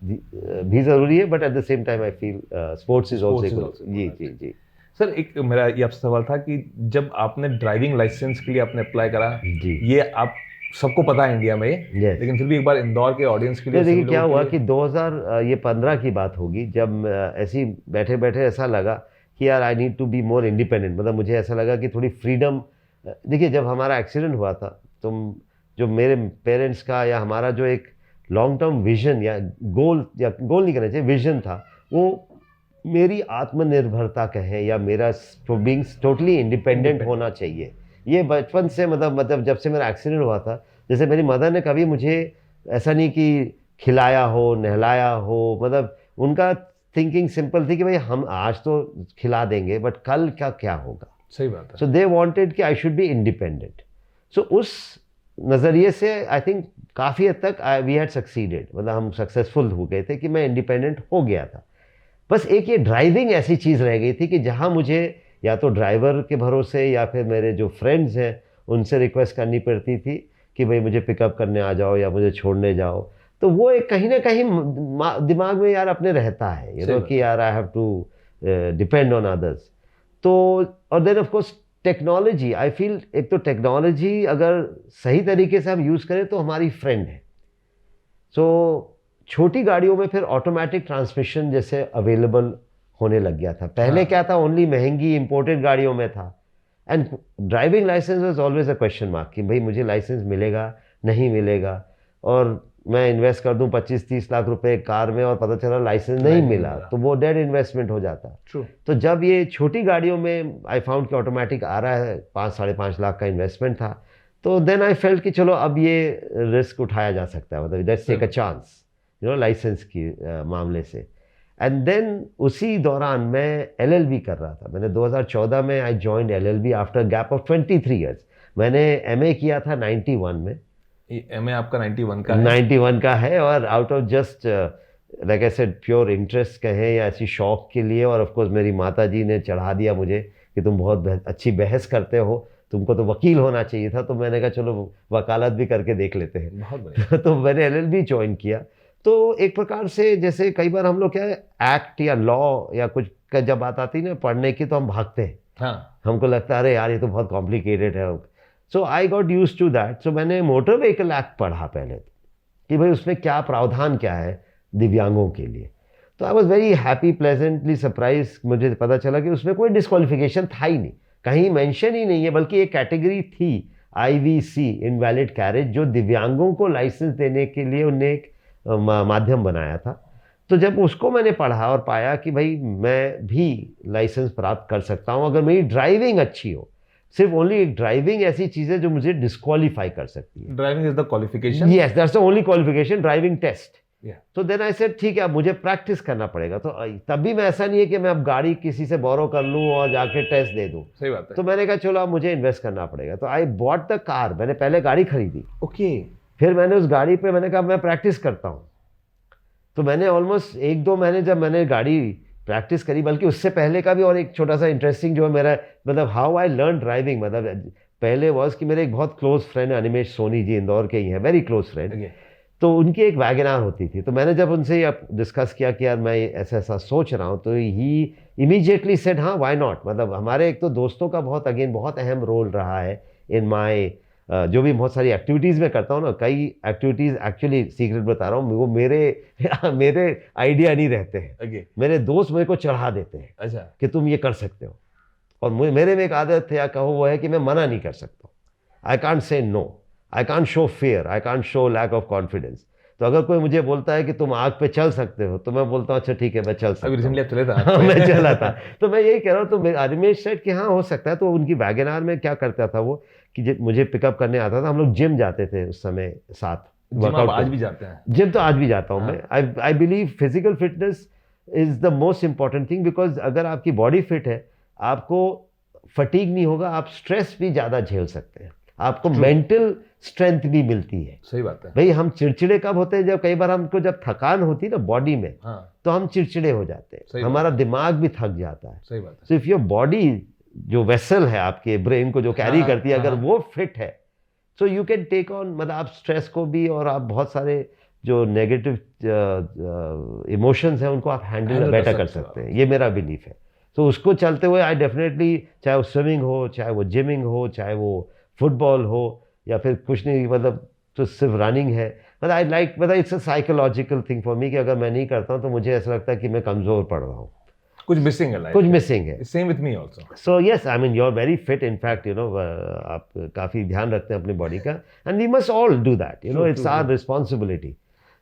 भी ज़रूरी है, but at the same time I feel sports is also. जी जी जी सर, एक मेरा ये आपसे सवाल था कि जब आपने ड्राइविंग लाइसेंस के लिए आपने अप्लाई करा, जी, ये आप सबको पता है इंडिया में yes. लेकिन फिर भी एक बार इंदौर के ऑडियंस के लिए देखिए क्या हुआ कि 2015 की बात होगी, जब ऐसी बैठे बैठे ऐसा लगा कि यार I need to be more independent. मतलब मुझे ऐसा लगा कि थोड़ी फ्रीडम। देखिए, जब हमारा एक्सीडेंट हुआ था, तो जो मेरे पेरेंट्स का या हमारा जो एक लॉन्ग टर्म विजन या गोल नहीं कहना चाहिए, विजन था, वो मेरी आत्मनिर्भरता कहें या मेरा बीइंग टोटली इंडिपेंडेंट होना चाहिए। ये बचपन से, मतलब जब से मेरा एक्सीडेंट हुआ था, जैसे मेरी मदर ने कभी मुझे ऐसा नहीं कि खिलाया हो, नहलाया हो, मतलब उनका थिंकिंग सिंपल थी कि भाई हम आज तो खिला देंगे, बट कल का क्या होगा। सही बात है। सो दे वांटेड कि आई शुड बी इंडिपेंडेंट। सो उस नज़रिए से आई थिंक काफ़ी हद तक वी हैड सक्सीडेड, मतलब हम सक्सेसफुल हो गए थे कि मैं इंडिपेंडेंट हो गया था। बस एक ये ड्राइविंग ऐसी चीज़ रह गई थी कि जहाँ मुझे या तो ड्राइवर के भरोसे या फिर मेरे जो फ्रेंड्स हैं उनसे रिक्वेस्ट करनी पड़ती थी कि भाई मुझे पिकअप करने आ जाओ या मुझे छोड़ने जाओ। तो वो एक कहीं ना कहीं दिमाग में यार अपने रहता है, यू नो, कि यार I have to depend on others. तो और then of course technology, I feel एक तो टेक्नोलॉजी अगर सही तरीके से हम यूज़ करें तो हमारी फ्रेंड है। सो छोटी गाड़ियों में फिर ऑटोमेटिक ट्रांसमिशन जैसे अवेलेबल होने लग गया था। पहले क्या था, ओनली महंगी इंपोर्टेड गाड़ियों में था। And driving license was always a question mark कि भाई मुझे लाइसेंस मिलेगा नहीं मिलेगा, और मैं इन्वेस्ट कर दूं 25-30 लाख रुपए कार में और पता चला लाइसेंस नहीं मिला, तो वो डेड इन्वेस्टमेंट हो जाता। True. तो जब ये छोटी गाड़ियों में आई फाउंड कि ऑटोमेटिक आ रहा है, 5-5.5 लाख का इन्वेस्टमेंट था, तो देन आई फेल्ट कि चलो अब ये रिस्क उठाया जा सकता है, मतलब let's take a chance, you know, license की मामले से। एंड देन उसी दौरान मैं LLB कर रहा था। मैंने 2014 में I joined LLB after gap of 23 years. मैंने MA किया था 91 में। MA आपका 91 का है? 91 का है, और out of just like I said pure interest कहें या ऐसी शौक के लिए। और ऑफ कोर्स मेरी माता जी ने चढ़ा दिया मुझे कि तुम बहुत अच्छी बहस करते हो, तुमको तो वकील होना चाहिए था। तो मैंने कहा चलो वकालत भी करके देख लेते हैं। बहुत बढ़िया। तो मैंने LLB ज्वाइन किया। तो एक प्रकार से जैसे कई बार हम लोग क्या है, एक्ट या लॉ या कुछ का जब बात आती है ना पढ़ने की, तो हम भागते हैं। हाँ। हमको लगता है अरे यार ये तो बहुत कॉम्प्लिकेटेड है। So I got used to that. So मैंने मोटर व्हीकल एक्ट पढ़ा पहले कि भाई उसमें क्या प्रावधान क्या है दिव्यांगों के लिए। तो I was very happy, pleasantly surprise. मुझे पता चला कि उसमें कोई डिस्क्वालिफिकेशन था ही नहीं, कहीं मेंशन ही नहीं है, बल्कि एक कैटेगरी थी IVC, इनवैलिड कैरेज, जो दिव्यांगों को लाइसेंस देने के लिए उन्हें एक माध्यम बनाया था। तो जब उसको मैंने पढ़ा और पाया कि भाई मैं भी लाइसेंस प्राप्त कर सकता हूँ अगर मेरी ड्राइविंग अच्छी हो। सिर्फ ओनली एक ड्राइविंग ऐसी चीज़ है जो मुझे डिस्क्वालीफाई कर सकती है। Driving is the qualification. Yes, that's the only qualification, driving test. Yeah. तो देन आई सेड ठीक है, अब मुझे प्रैक्टिस करना पड़ेगा। तो तब भी मैं ऐसा नहीं है कि मैं अब गाड़ी किसी से बोरो कर लूँ और जाके टेस्ट दे दूँ। सही बात है। तो मैंने कहा चलो अब मुझे इन्वेस्ट करना पड़ेगा। तो आई बॉट द कार। मैंने पहले गाड़ी खरीदी, ओके। फिर मैंने उस गाड़ी पे मैंने कहा मैं प्रैक्टिस करता हूँ। तो मैंने ऑलमोस्ट 1-2 महीने जब मैंने गाड़ी प्रैक्टिस करी, बल्कि उससे पहले का भी और एक छोटा सा इंटरेस्टिंग जो है मेरा, मतलब हाउ आई लर्न ड्राइविंग, मतलब पहले वॉज कि मेरे एक बहुत क्लोज फ्रेंड अनिमेश सोनी जी, इंदौर के ही हैं, वेरी क्लोज फ्रेंड। तो उनकी एक वैगनार होती थी, तो मैंने जब उनसे ये डिस्कस किया कि यार मैं ऐसा ऐसा सोच रहा हूँ, तो ही इमीडिएटली सेड हाँ व्हाई नॉट। मतलब हमारे एक तो दोस्तों का बहुत अहम रोल रहा है इन माय जो भी बहुत सारी एक्टिविटीज़ में करता हूँ ना, कई एक्टिविटीज़ एक्चुअली सीक्रेट बता रहा हूँ वो मेरे आइडिया नहीं रहते हैं। Okay. मेरे दोस्त मेरे को चढ़ा देते हैं अच्छा। कि तुम ये कर सकते हो, और मेरे में एक आदत है या कहो वो है कि मैं मना नहीं कर सकता। I can't say no, I can't show fear, I can't show lack of confidence. तो अगर कोई मुझे बोलता है कि तुम आग पे चल सकते हो, तो मैं बोलता हूँ अच्छा ठीक है मैं चल सकता अभी हूँ। रिसेंटली आप चले थे हाँ, मैं चला था। तो मैं यही कह रहा हूँ, तो अनिमेश सेट कि हाँ हो सकता है। तो उनकी वैगनार में क्या करता था वो कि मुझे पिकअप करने आता था, हम लोग जिम जाते थे उस समय साथ। जिम आप आज भी जाते हैं? जिम तो आज भी जाता हूँ मैं। I believe physical fitness is the most important thing, because अगर आपकी बॉडी फिट है, आपको फटीग नहीं होगा, आप स्ट्रेस भी ज़्यादा झेल सकते हैं, आपको मेंटल स्ट्रेंथ भी मिलती है। सही बात है भाई। हम चिड़चिड़े कब होते हैं? जब कई बार हमको जब थकान होती है ना बॉडी में, तो हम चिड़चिड़े हो जाते हैं, हमारा दिमाग भी थक जाता है। सही बात है। सो इफ योर बॉडी जो वेसल है आपके ब्रेन को जो कैरी करती है, अगर वो फिट है, so you can take on, मतलब आप स्ट्रेस को भी और आप बहुत सारे जो नेगेटिव इमोशंस हैं उनको आप हैंडल बेटर कर सकते हैं। ये मेरा बिलीफ है। तो उसको चलते हुए आई डेफिनेटली, चाहे वो स्विमिंग हो, चाहे वो जिमिंग हो, चाहे वो फुटबॉल हो, या फिर कुछ नहीं, मतलब तो सिर्फ रनिंग है। मतलब आई लाइक, मतलब it's a psychological thing for me कि अगर मैं नहीं करता हूँ तो मुझे ऐसा लगता है कि मैं कमज़ोर पड़ रहा हूँ, कुछ मिसिंग है लाइफ, कुछ मिसिंग है। Same with me also. So yes, I mean you are very fit, in fact you know आप काफ़ी ध्यान रखते हैं अपनी बॉडी का, and we must all do that, you know, it's our responsibility.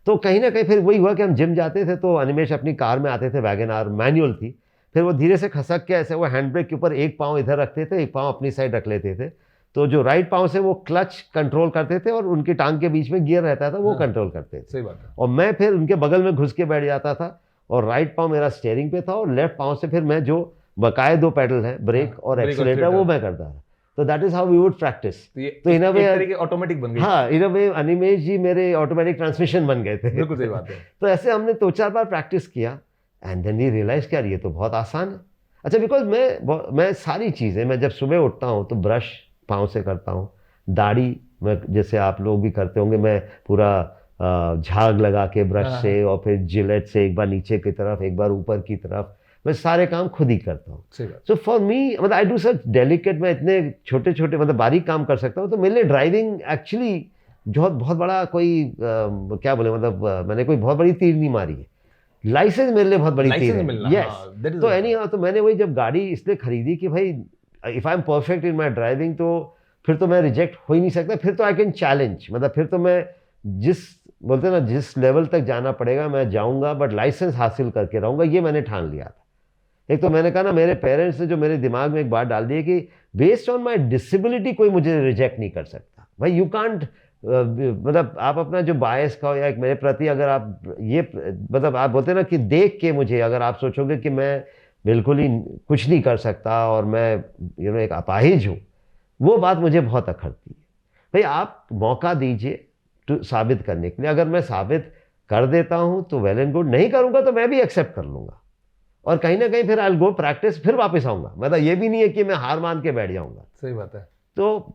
तो कहीं ना कहीं फिर वही हुआ कि हम जिम जाते थे, तो अनिमेश अपनी कार में आते थे, वैगनार मैनुअल थी, फिर वो धीरे से खसक के ऐसे वो हैंड ब्रेक के ऊपर एक पाँव इधर रखते थे, एक पाँव अपनी साइड रख लेते थे, तो जो राइट पाँव से वो क्लच कंट्रोल करते थे और उनकी टांग के बीच में गियर रहता था, वो कंट्रोल करते थे। सही बात है। और मैं फिर उनके बगल में घुस के बैठ जाता था, और राइट पाँव मेरा स्टीयरिंग पे था, और लेफ्ट पाँव से फिर मैं जो बकाए दो पैडल है, ब्रेक और एक्सीलरेटर, वो मैं करता था। तो that is how we would practice. तो इन अ वे ऑटोमेटिक बन गई। हाँ, इन अ वे अनिमेश जी मेरे ऑटोमेटिक ट्रांसमिशन बन गए थे। बिल्कुल सही बात है। तो ऐसे हमने 2-4 बार प्रैक्टिस किया, एंड देन वी रियलाइज कि यार ये तो बहुत आसान है। अच्छा, बिकॉज मैं सारी चीज़ें, मैं जब सुबह उठता हूँ तो ब्रश पाँव से करता हूँ, दाढ़ी मैं जैसे आप लोग भी करते होंगे, मैं पूरा झाग लगा के ब्रश से, और फिर जिलेट से एक बार नीचे की तरफ, एक बार ऊपर की तरफ, मैं सारे काम खुद ही करता हूँ। सो फॉर मी, मतलब आई डू सच डेलिकेट, मैं इतने छोटे छोटे मतलब बारीक काम कर सकता हूँ। तो मेरे लिए ड्राइविंग एक्चुअली बहुत बड़ा कोई क्या बोले, मतलब मैंने कोई बहुत बड़ी तीर नहीं मारी है। लाइसेंस मेरे लिए बहुत बड़ी तीर है। यस। तो एनी हाउ, तो मैंने वही जब गाड़ी इसलिए खरीदी कि भाई if I am perfect in my driving, तो फिर तो मैं रिजेक्ट हो ही नहीं सकता, फिर तो आई कैन चैलेंज, मतलब फिर तो मैं बोलते ना जिस लेवल तक जाना पड़ेगा मैं जाऊंगा, बट लाइसेंस हासिल करके रहूंगा, ये मैंने ठान लिया था। एक तो मैंने कहा ना, मेरे पेरेंट्स ने जो मेरे दिमाग में एक बात डाल दी है कि बेस्ड ऑन माई डिसेबिलिटी कोई मुझे रिजेक्ट नहीं कर सकता। भाई यू कांट, मतलब आप अपना जो बायस का हो या एक मेरे प्रति, अगर आप ये मतलब आप बोलते ना कि देख के मुझे अगर आप सोचोगे कि मैं बिल्कुल ही कुछ नहीं कर सकता और मैं यू नो एक अपाहिज हूँ, वो बात मुझे बहुत अखरती है। भाई आप मौका दीजिए साबित करने के लिए, अगर मैं साबित कर देता हूँ तो वेल एंड गुड, नहीं करूँगा तो मैं भी एक्सेप्ट कर लूँगा, और कहीं ना कहीं फिर आई विल गो प्रैक्टिस, फिर वापस आऊँगा। मतलब ये भी नहीं है कि मैं हार मान के बैठ जाऊँगा। सही बात है। तो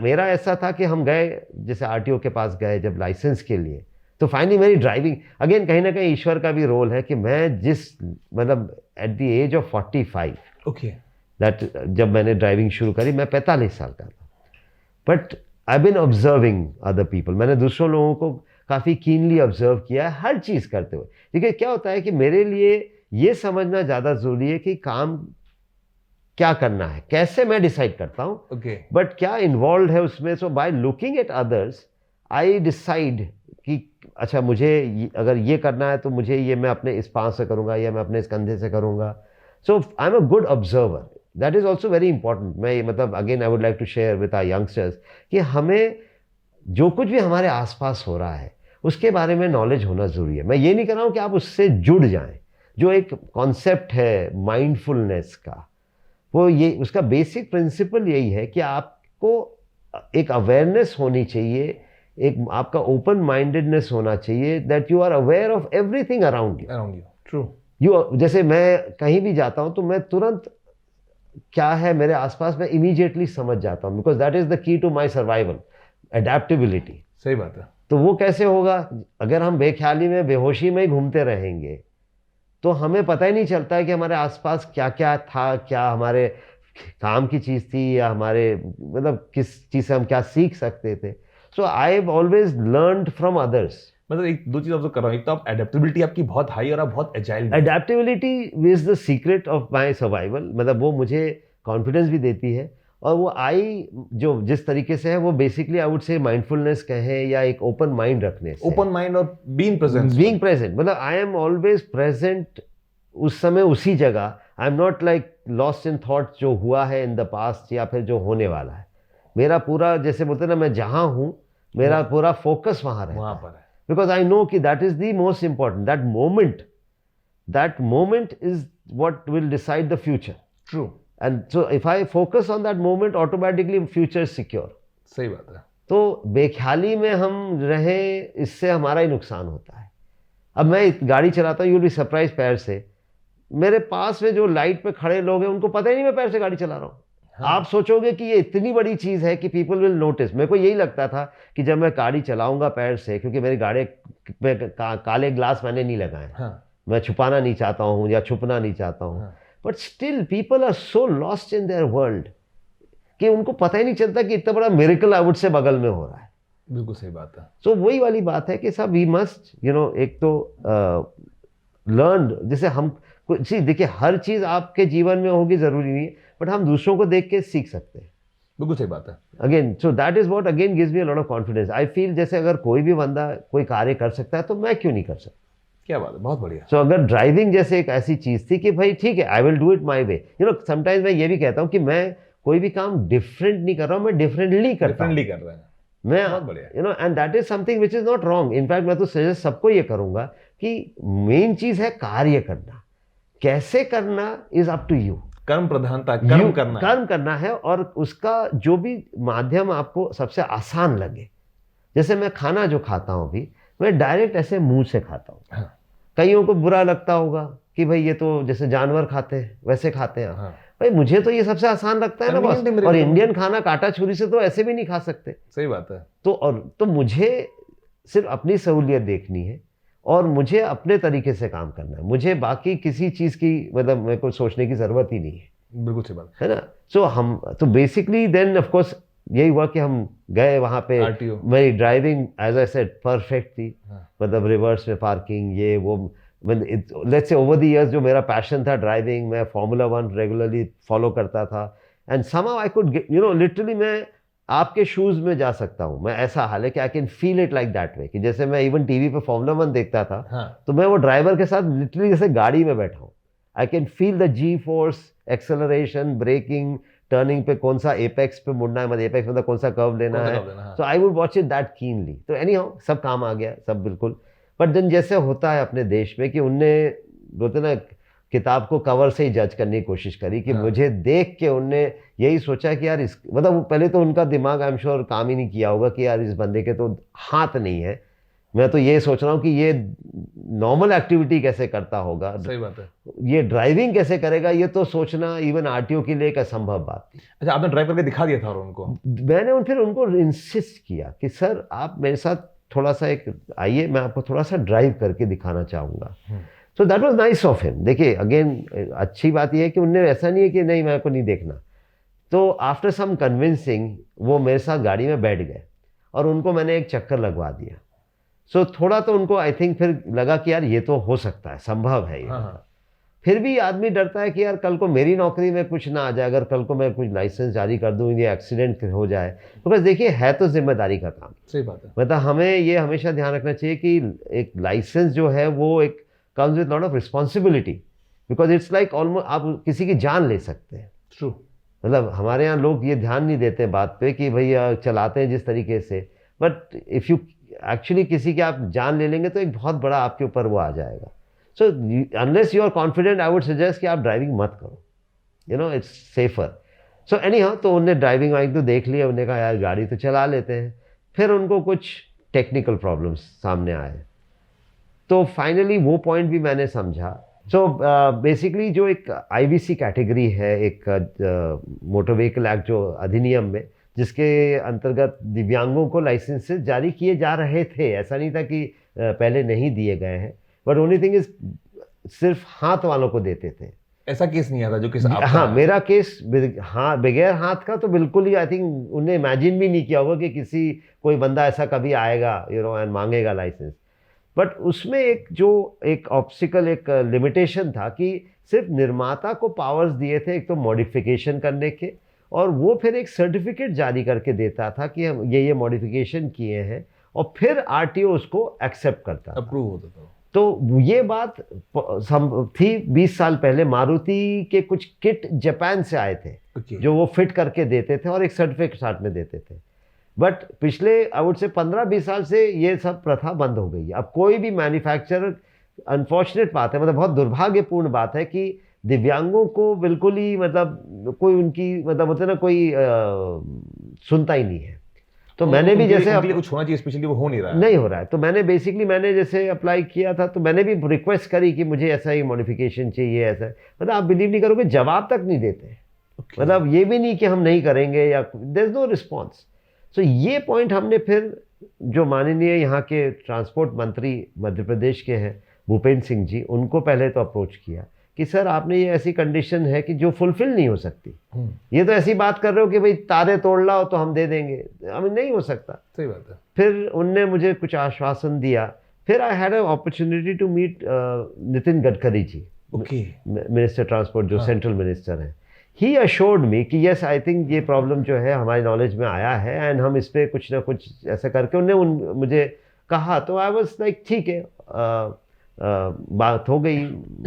मेरा ऐसा था कि हम गए, जैसे आरटीओ के पास गए जब लाइसेंस के लिए, तो फाइनली मेरी ड्राइविंग, अगेन कहीं ना कहीं ईश्वर का भी रोल है कि मैं जिस मतलब at the age of 45, okay, that जब मैंने ड्राइविंग शुरू करी मैं 45 साल का था, but I been observing other people, मैंने दूसरों लोगों को काफ़ी कीनली ऑब्जर्व किया है हर चीज़ करते हुए। देखिए क्या होता है कि मेरे लिए ये समझना ज़्यादा ज़रूरी है कि काम क्या करना है, कैसे मैं डिसाइड करता हूँ, बट क्या इन्वॉल्व है उसमें। So by looking at others I decide कि अच्छा मुझे अगर ये करना है तो मुझे ये मैं अपने इस पाँव से करूँगा या मैं अपने इस कंधे से करूँगा। So I am a good observer, that is also very important. मैं मतलब again I would like to share with our youngsters कि हमें जो कुछ भी हमारे आसपास हो रहा है उसके बारे में नॉलेज होना ज़रूरी है। मैं ये नहीं कर रहा हूँ कि आप उससे जुड़ जाएं। जो एक कॉन्सेप्ट है माइंडफुलनेस का, वो ये उसका बेसिक प्रिंसिपल यही है कि आपको एक अवेयरनेस होनी चाहिए, एक आपका ओपन माइंडेडनेस होना चाहिए, that you are aware of everything around you. True. जैसे मैं कहीं भी जाता हूँ तो मैं तुरंत क्या है मेरे आसपास मैं इमीडिएटली समझ जाता हूँ, because that is the key to my survival, adaptability. सही बात है। तो वो कैसे होगा? अगर हम बेख्याली में बेहोशी में ही घूमते रहेंगे तो हमें पता ही नहीं चलता है कि हमारे आसपास क्या क्या था, क्या हमारे काम की चीज़ थी, या हमारे मतलब किस चीज़ से हम क्या सीख सकते थे. So I have always learned from others. मतलब एक दो चीज ऑब्जर्व कर रहा हूँ, एक तो आप एडेप्टेबिलिटी आपकी बहुत हाई और आप बहुत agile. Adaptability is the secret of my survival. मतलब वो मुझे कॉन्फिडेंस भी देती है, और वो आई जो जिस तरीके से है वो बेसिकली आई वुड से माइंडफुलनेस कहें या एक ओपन माइंड रखने से. ओपन माइंड और बीइंग प्रेजेंट मतलब आई एम ऑलवेज प्रेजेंट उस समय उसी जगह. आई am not like lost in thought जो हुआ है इन द पास्ट या फिर जो होने वाला है. मेरा पूरा जैसे बोलते हैं ना, मैं जहां हूं मेरा पूरा फोकस वहां वहां रहता पर है. बिकॉज आई नो कि that is the most important. That moment is what will decide the future. True. And so if I focus on that moment automatically future secure. सही बात है. तो बेख्याली में हम रहे, इससे हमारा ही नुकसान होता है. अब मैं गाड़ी चलाता हूँ, यू विल बी सरप्राइज, पैर से मेरे पास में जो लाइट पे खड़े लोग हैं उनको पता ही नहीं मैं पैर से गाड़ी चला रहा हूँ. हाँ. आप सोचोगे कि ये इतनी बड़ी चीज़ है कि पीपल विल नोटिस. मेरे को यही लगता था कि जब मैं गाड़ी चलाऊंगा पैर से, क्योंकि मेरी गाड़ी में काले ग्लास मैंने नहीं लगाए. हाँ. मैं छुपाना नहीं चाहता हूँ या छुपना नहीं चाहता हूँ. हाँ. But still people are so lost in their world कि उनको पता ही नहीं चलता कि इतना बड़ा मिरेकल आउट से बगल में हो रहा है. बिल्कुल सही बात है. सो वही वाली बात है कि सब वी मस्ट एक तो लर्न. जैसे हम जी देखिए, हर चीज़ आपके जीवन में होगी ज़रूरी नहीं है, बट हम दूसरों को देख के सीख सकते हैं. बिल्कुल सही बात है. Again so that is what again gives me a lot of confidence. I feel जैसे अगर कोई भी बंदा कोई कार्य कर सकता है तो मैं क्यों नहीं कर सकता. क्या बात है, बहुत बढ़िया. सो अगर ड्राइविंग जैसे एक ऐसी चीज़ थी कि भाई ठीक है, I will do it my way. Sometimes मैं ये भी कहता हूँ कि मैं कोई भी काम डिफरेंट नहीं कर रहा हूँ, मैं डिफरेंटली करता हूँ. कर रहे हैं मैं, बहुत बढ़िया. And that is something which is not wrong. In fact मैं तो सजेस्ट सबको ये करूंगा कि मेन चीज़ है कार्य करना. कैसे करना इज अप टू यू. कर्म प्रधानता, कर्म करना है, और उसका जो भी माध्यम आपको सबसे आसान लगे. जैसे मैं खाना जो खाता हूँ अभी, मैं डायरेक्ट ऐसे मुंह से खाता हूँ. हाँ. कईयों को बुरा लगता होगा कि भाई ये तो जैसे जानवर खाते हैं वैसे खाते हैं. हाँ. भाई मुझे तो ये सबसे आसान लगता है ना बॉस. और इंडियन खाना काटा छुरी से तो ऐसे भी नहीं खा सकते. सही बात है. तो मुझे सिर्फ अपनी सहूलियत देखनी है और मुझे अपने तरीके से काम करना है. मुझे बाकी किसी चीज़ की मतलब मेरे को सोचने की ज़रूरत ही नहीं है. बिल्कुल सही बात है ना. सो हम तो बेसिकली देन ऑफ कोर्स यही हुआ कि हम गए वहाँ पे. मेरी driving as I said perfect थी. मतलब रिवर्स में पार्किंग, ये वो. Let's say over the years जो मेरा पैशन था ड्राइविंग, मैं फार्मूला 1 रेगुलरली फॉलो करता था. And somehow I could literally मैं आपके शूज़ में जा सकता हूँ. मैं ऐसा हाल है कि आई can feel it like that way कि जैसे मैं इवन टीवी पे फार्मूला 1 देखता था. हाँ. तो मैं वो ड्राइवर के साथ लिटरली जैसे गाड़ी में बैठा हूँ. I can feel the G force, acceleration, braking, turning पे कौन सा एपेक्स पे मुड़ना है, मतलब एपेक्स मतलब कौन सा कर्व लेना है. So I would watch it that keenly. तो एनी हाउ सब काम आ गया, सब बिल्कुल. बट देन जैसे होता है अपने देश में कि उनने बोलते ना किताब को कवर से ही जज करने की कोशिश करी कि मुझे देख के उनने यही सोचा कि यार इस मतलब पहले तो उनका दिमाग आई एम श्योर काम ही नहीं किया होगा कि यार इस बंदे के तो हाथ नहीं है. मैं तो ये सोच रहा हूँ कि ये नॉर्मल एक्टिविटी कैसे करता होगा. सही बात है. ये ड्राइविंग कैसे करेगा, ये तो सोचना इवन आरटीओ के लिए एक असंभव बात थी. अच्छा, आपने ड्राइव करके दिखा दिया था और उनको? मैंने फिर उनको इंसिस्ट किया कि सर आप मेरे साथ थोड़ा सा एक आइए, मैं आपको थोड़ा सा ड्राइव करके दिखाना चाहूँगा. So that was nice of him. देखिए अगेन अच्छी बात यह है कि उनने ऐसा नहीं है कि नहीं मेरे को नहीं देखना. तो आफ्टर सम कन्विंसिंग वो मेरे साथ गाड़ी में बैठ गए और उनको मैंने एक चक्कर लगवा दिया. सो थोड़ा तो उनको आई थिंक फिर लगा कि यार ये तो हो सकता है, संभव है ये. हाँ. फिर भी आदमी डरता है कि यार कल को मेरी नौकरी में कुछ ना आ जाए, अगर कल को मैं कुछ लाइसेंस जारी कर दूँ, ये एक्सीडेंट हो जाए. तो बस देखिए है तो जिम्मेदारी का काम. सही बात है. मतलब हमें ये हमेशा ध्यान रखना चाहिए कि एक लाइसेंस जो है वो एक comes with lot of responsibility, because it's like almost आप किसी की जान ले सकते हैं. ट्रू. मतलब हमारे यहाँ लोग ये ध्यान नहीं देते बात पे कि भैया चलाते हैं जिस तरीके से, बट इफ़ यू एक्चुअली किसी की आप जान ले लेंगे तो एक बहुत बड़ा आपके ऊपर वो आ जाएगा. So unless you are confident I would suggest कि आप ड्राइविंग मत करो. It's safer. So anyhow तो उनने ड्राइविंग वाइविंग तो देख लिया, उन्होंने कहा यार गाड़ी तो चला लेते हैं. फिर उनको कुछ टेक्निकल प्रॉब्लम्स सामने आए, तो फाइनली वो पॉइंट भी मैंने समझा. सो बेसिकली जो एक IBC कैटेगरी है, एक मोटर व्हीकल एक्ट जो अधिनियम में, जिसके अंतर्गत दिव्यांगों को लाइसेंसेस जारी किए जा रहे थे। ऐसा नहीं था कि पहले नहीं दिए गए हैं, बट ओनली थिंग इज सिर्फ हाथ वालों को देते थे। ऐसा केस नहीं आता जो केस आपका हाँ, आया मेरा केस हाँ बगैर हाथ का तो बिल्कुल ही, आई थिंक उन्हें इमेजिन भी नहीं किया होगा कि किसी कोई बंदा ऐसा कभी आएगा एंड मांगेगा लाइसेंस। बट उसमें एक ऑब्स्टिकल, एक लिमिटेशन था कि सिर्फ निर्माता को पावर्स दिए थे एक तो मॉडिफिकेशन करने के, और वो फिर एक सर्टिफिकेट जारी करके देता था कि हम ये मॉडिफिकेशन किए हैं, और फिर आरटीओ उसको एक्सेप्ट करता था, अप्रूव होता था। तो ये बात थी 20 साल पहले। मारुति के कुछ किट जापान से आए थे जो वो फिट करके देते थे और एक सर्टिफिकेट साथ में देते थे। बट पिछले आई वुड से 15-20 साल से ये सब प्रथा बंद हो गई है। अब कोई भी मैन्युफैक्चरर, अनफॉर्चुनेट बात है, मतलब बहुत दुर्भाग्यपूर्ण बात है कि दिव्यांगों को बिल्कुल ही मतलब कोई उनकी मतलब होते ना कोई सुनता ही नहीं है। तो मैंने भी जैसे कुछ होना चाहिए, स्पेशली वो हो नहीं रहा है। नहीं हो रहा है। तो मैंने जैसे अप्लाई किया था, तो मैंने भी रिक्वेस्ट करी कि मुझे ऐसा ही मॉडिफिकेशन चाहिए, ऐसा। मतलब आप बिलीव नहीं करोगे, जवाब तक नहीं देते। मतलब ये भी नहीं कि हम नहीं करेंगे या देयर इज नो रिस्पॉन्स। सो ये पॉइंट हमने फिर जो माननीय यहाँ के ट्रांसपोर्ट मंत्री मध्य प्रदेश के हैं भूपेंद्र सिंह जी, उनको पहले तो अप्रोच किया कि सर आपने ये ऐसी कंडीशन है कि जो फुलफिल नहीं हो सकती। ये तो ऐसी बात कर रहे हो कि भाई तारे तोड़ लाओ तो हम दे देंगे, हमें नहीं हो सकता। सही बात है। फिर उनने मुझे कुछ आश्वासन दिया। फिर I had an opportunity to meet Nitin Gadkari ji, minister transport, जो सेंट्रल मिनिस्टर हैं। ही अश्योर्ड मी कि यस, आई थिंक ये प्रॉब्लम जो है हमारी नॉलेज में आया है एंड हम इस पर कुछ ना कुछ ऐसा करके, उन्होंने मुझे कहा। तो आई वॉज लाइक ठीक है, बात हो गई।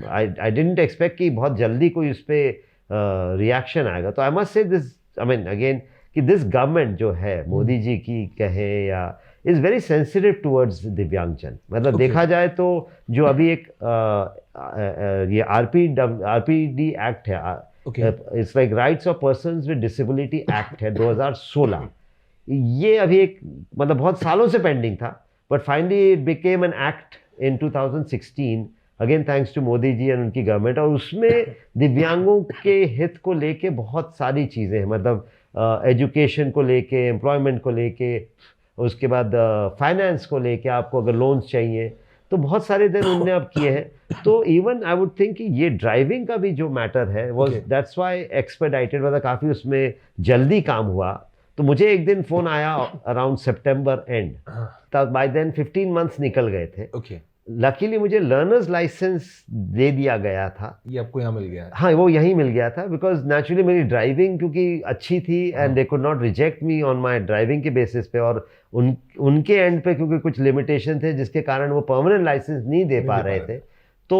आई डिडंट एक्सपेक्ट कि बहुत जल्दी कोई उस पर रिएक्शन आएगा। तो I must say this, I mean again, कि दिस गवर्नमेंट जो है मोदी जी की कहें या इज़ वेरी सेंसिटिव टुवर्ड्स दिव्यांगजन। मतलब देखा जाए तो जो अभी एक ये आरपीडी एक्ट है, it's like rights of persons with disability act है 2016। ये अभी एक मतलब बहुत सालों से पेंडिंग था, but finally it became an act in 2016, again thanks to Modi ji and उनकी गवर्नमेंट। और उसमें दिव्यांगों के हित को लेके बहुत सारी चीज़ें हैं, मतलब एजुकेशन को लेके, एम्प्लॉयमेंट को लेके, उसके बाद फाइनेंस को लेके, आपको अगर लोन्स चाहिए तो बहुत सारे दिन उनने अब किए हैं। तो इवन आई वुड थिंक कि ये ड्राइविंग का भी जो मैटर है वो दैट्स वाई एक्सपेडाइटेड, मतलब काफ़ी उसमें जल्दी काम हुआ। तो मुझे एक दिन फ़ोन आया अराउंड सितंबर एंड, तब बाय देन 15 मंथ्स निकल गए थे। लकीली मुझे लर्नर्स लाइसेंस दे दिया गया था। ये आपको यहाँ मिल गया है? हाँ, वो यहीं मिल गया था, बिकॉज नेचुरली मेरी ड्राइविंग क्योंकि अच्छी थी and they could not reject me on my driving के बेसिस पे, और उनके एंड पे क्योंकि कुछ लिमिटेशन थे जिसके कारण वो परमानेंट लाइसेंस नहीं दे पा रहे थे। तो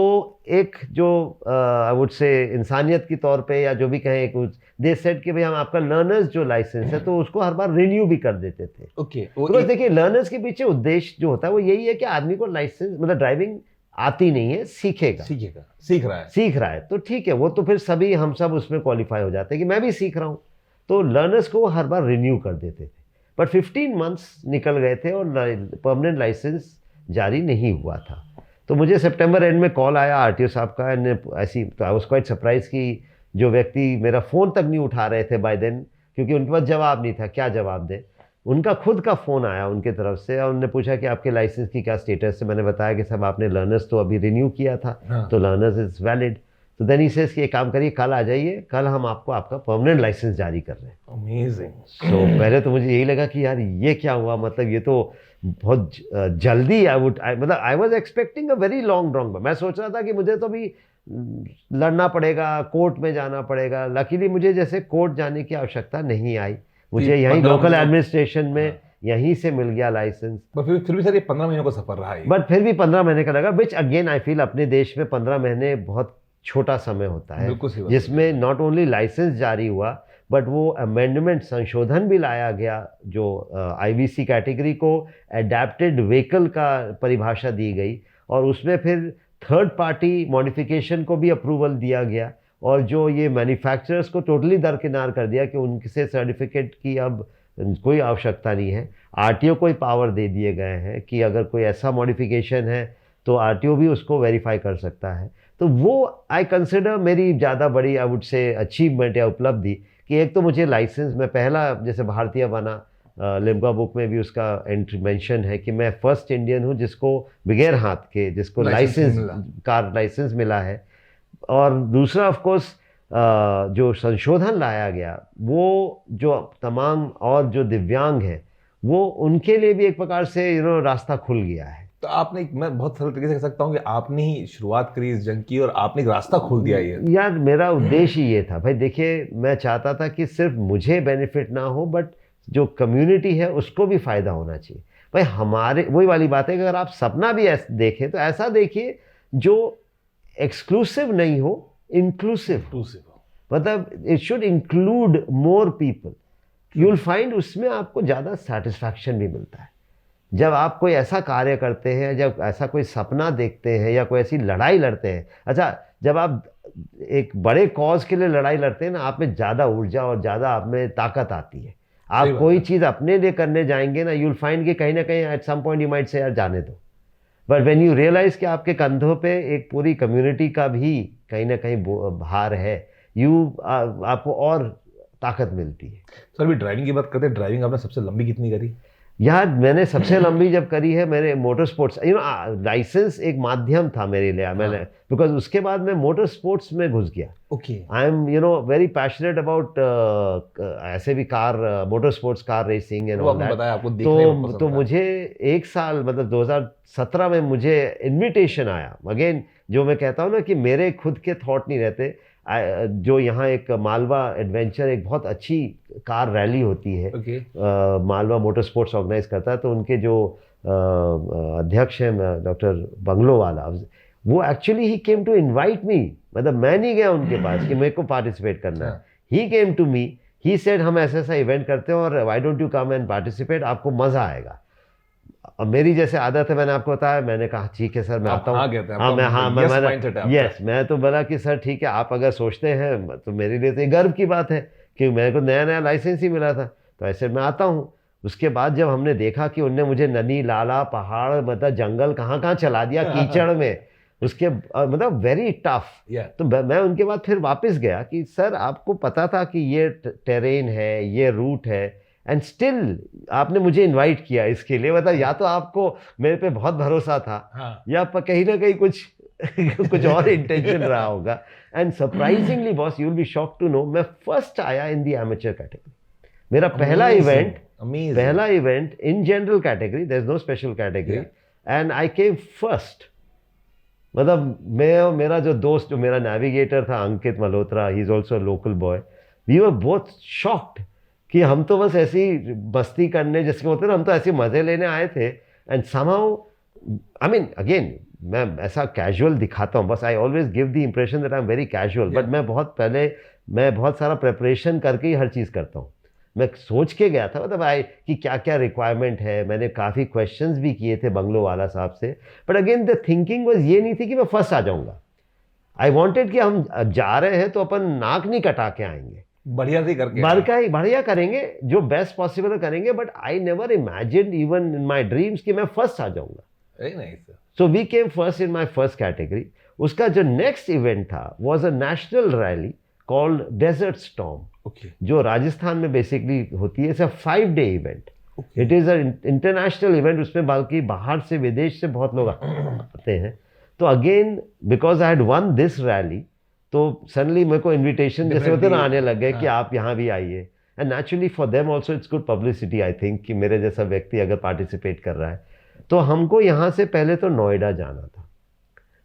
एक जो आई वुड से इंसानियत की तौर पे या जो भी कहें, कुछ दे सेड कि भाई हम आपका लर्नर्स जो लाइसेंस है तो उसको हर बार रिन्यू भी कर देते थे। बिकॉज देखिए, लर्नर्स के पीछे उद्देश्य जो होता है वो यही है कि आदमी को लाइसेंस, मतलब ड्राइविंग आती नहीं है, सीख रहा है तो ठीक है, वो तो फिर सभी हम सब उसमें क्वालिफाई हो जाते हैं कि मैं भी सीख रहा हूँ। तो लर्नर्स को वो हर बार रिन्यू कर देते थे। बट 15 मंथ्स निकल गए थे और परमानेंट लाइसेंस जारी नहीं हुआ था। तो मुझे सितंबर एंड में कॉल आया आरटीओ साहब का, ऐसी, तो आई वाज क्वाइट सरप्राइज कि जो व्यक्ति मेरा फ़ोन तक नहीं उठा रहे थे बाय देन, क्योंकि उनके पास जवाब नहीं था, क्या जवाब दें। उनका खुद का फ़ोन आया उनके तरफ से और उन्होंने पूछा कि आपके लाइसेंस की क्या स्टेटस है। मैंने बताया कि साहब आपने लर्नर्स तो अभी रिन्यू किया था, तो लर्नर्स इज़ वैलिड। तो देन ही सेज कि एक काम करिए, कल आ जाइए, कल हम आपको आपका परमानेंट लाइसेंस जारी कर रहे हैं। अमेजिंग। सो पहले तो मुझे यही लगा कि यार ये क्या हुआ, मतलब ये तो बहुत जल्दी। मतलब I was expecting a very long मैं सोच रहा था कि मुझे तो अभी लड़ना पड़ेगा, कोर्ट में जाना पड़ेगा। लकीली मुझे जैसे कोर्ट जाने की आवश्यकता नहीं आई, मुझे यहीं लोकल एडमिनिस्ट्रेशन में यहीं से मिल गया लाइसेंस। फिर भी सर ये 15 महीनों का सफर रहा है। बट फिर भी 15 महीने का लगा, विच अगेन आई फील अपने देश में 15 महीने बहुत छोटा समय होता है, जिसमें नॉट ओनली लाइसेंस जारी हुआ बट वो अमेंडमेंट, संशोधन भी लाया गया जो आईवीसी कैटेगरी को एडेप्टेड व्हीकल का परिभाषा दी गई, और उसमें फिर थर्ड पार्टी मॉडिफिकेशन को भी अप्रूवल दिया गया, और जो ये मैन्युफैक्चरर्स को टोटली दरकिनार कर दिया कि उनसे सर्टिफिकेट की अब कोई आवश्यकता नहीं है। आरटीओ को ही पावर दे दिए गए हैं कि अगर कोई ऐसा मॉडिफिकेशन है तो आरटीओ भी उसको वेरीफाई कर सकता है। तो वो आई कंसिडर मेरी ज़्यादा बड़ी आई वुड से अचीवमेंट या उपलब्धि कि एक तो मुझे लाइसेंस, मैं पहला जैसे भारतीय बना, लिम्का बुक में भी उसका एंट्री मेंशन है कि मैं फर्स्ट इंडियन हूँ जिसको बगैर हाथ के, जिसको लाइसेंस, कार लाइसेंस मिला है। और दूसरा ऑफ कोर्स जो संशोधन लाया गया, वो जो तमाम और जो दिव्यांग हैं वो उनके लिए भी एक प्रकार से रास्ता खुल गया है। तो आपने, मैं बहुत सरल तरीके से कह सकता हूँ कि आपने ही शुरुआत करी इस जंग की और आपने एक रास्ता खोल दिया ये। यार मेरा उद्देश्य ये था भाई, देखिए मैं चाहता था कि सिर्फ मुझे बेनिफिट ना हो बट जो कम्युनिटी है उसको भी फायदा होना चाहिए। भाई हमारे वही वाली बात है कि अगर आप सपना भी देखें तो ऐसा देखिए जो एक्सक्लूसिव नहीं हो, इंक्लूसिव हो। मतलब it should include more people. You will find उसमें आपको ज़्यादा सेटिस्फैक्शन भी मिलता है जब आप कोई ऐसा कार्य करते हैं, जब ऐसा कोई सपना देखते हैं या कोई ऐसी लड़ाई लड़ते हैं। अच्छा, जब आप एक बड़े कॉज के लिए लड़ाई लड़ते हैं ना, आप में ज़्यादा ऊर्जा और ज़्यादा आप में ताकत आती है। आप कोई चीज़ अपने लिए करने जाएंगे ना, यू विल फाइंड कि कहीं ना कहीं at some point you might say यार जाने दो, बट व्हेन यू रियलाइज कि आपके कंधों पे एक पूरी कम्युनिटी का भी कहीं ना कहीं भार है, आपको और ताकत मिलती है। सर अभी ड्राइविंग की बात करते हैं, ड्राइविंग आपने सबसे लंबी कितनी करी? यार मैंने सबसे लंबी जब करी है मेरे मोटर स्पोर्ट्स, लाइसेंस एक माध्यम था मेरे लिए, मैंने बिकॉज उसके बाद मैं मोटर स्पोर्ट्स में घुस गया। Okay, I am very passionate about ऐसे भी car, motor sports, car racing and all that. तो मुझे एक साल मतलब 2017 में मुझे इन्विटेशन आया अगेन, जो मैं कहता हूँ ना कि मेरे खुद के थॉट नहीं रहते। जो यहाँ एक मालवा एडवेंचर, एक बहुत अच्छी कार रैली होती है, मालवा मोटर स्पोर्ट्स ऑर्गेनाइज करता है, तो उनके जो अध्यक्ष हैं डॉक्टर बंगलोवाला, वो actually he came to invite me. मतलब मैं नहीं गया उनके पास कि मेरे को पार्टिसिपेट करना है, ही came to me, he said हम ऐसा ऐसा इवेंट करते हैं और why don't you come and participate, आपको मज़ा आएगा। अब मेरी जैसे आदत है, मैंने आपको बताया, मैंने कहा ठीक है सर मैं आता हूँ। मैं तो बोला कि सर ठीक है, आप अगर सोचते हैं तो मेरे लिए तो ये गर्व की बात है कि मेरे को नया नया लाइसेंस ही मिला था, तो ऐसे मैं आता हूँ। उसके बाद जब हमने देखा कि उनने मुझे नदी, लाला, पहाड़, मतलब जंगल कहाँ चला दिया कीचड़ में, उसके मतलब वेरी टफ। तो मैं उनके बाद फिर वापस गया कि सर आपको पता था कि ये टेरेन है, ये रूट है, एंड स्टिल आपने मुझे इनवाइट किया इसके लिए। मतलब या तो आपको मेरे पे बहुत भरोसा था, या कहीं ना कहीं कुछ कुछ और इंटेंशन रहा होगा। And surprisingly boss, you will be shocked to know, मैं फर्स्ट आया इन द एमेचर कैटेगरी। मेरा पहला event in general category, there is no special category, and I came first. मतलब मैं और मेरा जो दोस्त, जो मेरा नेविगेटर था Ankit Malhotra, he is also local boy, we were both shocked कि हम तो बस ऐसी मस्ती करने जिसके होते ना, हम तो ऐसे मज़े लेने आए थे। And somehow, I mean again मैं ऐसा कैजुअल दिखाता हूँ, बस I always give the impression that I am very casual, but मैं बहुत सारा प्रेपरेशन करके ही हर चीज़ करता हूँ। मैं सोच के गया था, मतलब कि क्या क्या रिक्वायरमेंट है, मैंने काफ़ी क्वेश्चंस भी किए थे बंगलोवाला साहब से, but again the thinking was ये नहीं थी कि मैं फर्स्ट आ जाऊँगा। आई वॉन्टेड कि हम जा रहे हैं तो अपन नाक नहीं कटा के आएंगे, बढ़िया करेंगे, जो बेस्ट पॉसिबल करेंगे, but I never imagined even in my dreams कि मैं फर्स्ट आ जाऊंगा। So we came first in my first category. उसका जो नेक्स्ट इवेंट था was a national rally called desert storm, जो राजस्थान में बेसिकली होती है। It's a 5-day event, it is a international event. उसमें बल्कि बाहर से, विदेश से बहुत लोग आते हैं। तो again because I had one this rally, तो सडनली मेरे को इन्विटेशन जैसे होते ना आने लग गए कि आप यहाँ भी आइए। And naturally for them also it's good publicity, I think, कि मेरे जैसा व्यक्ति अगर पार्टिसिपेट कर रहा है। तो हमको यहाँ से पहले तो नोएडा जाना था,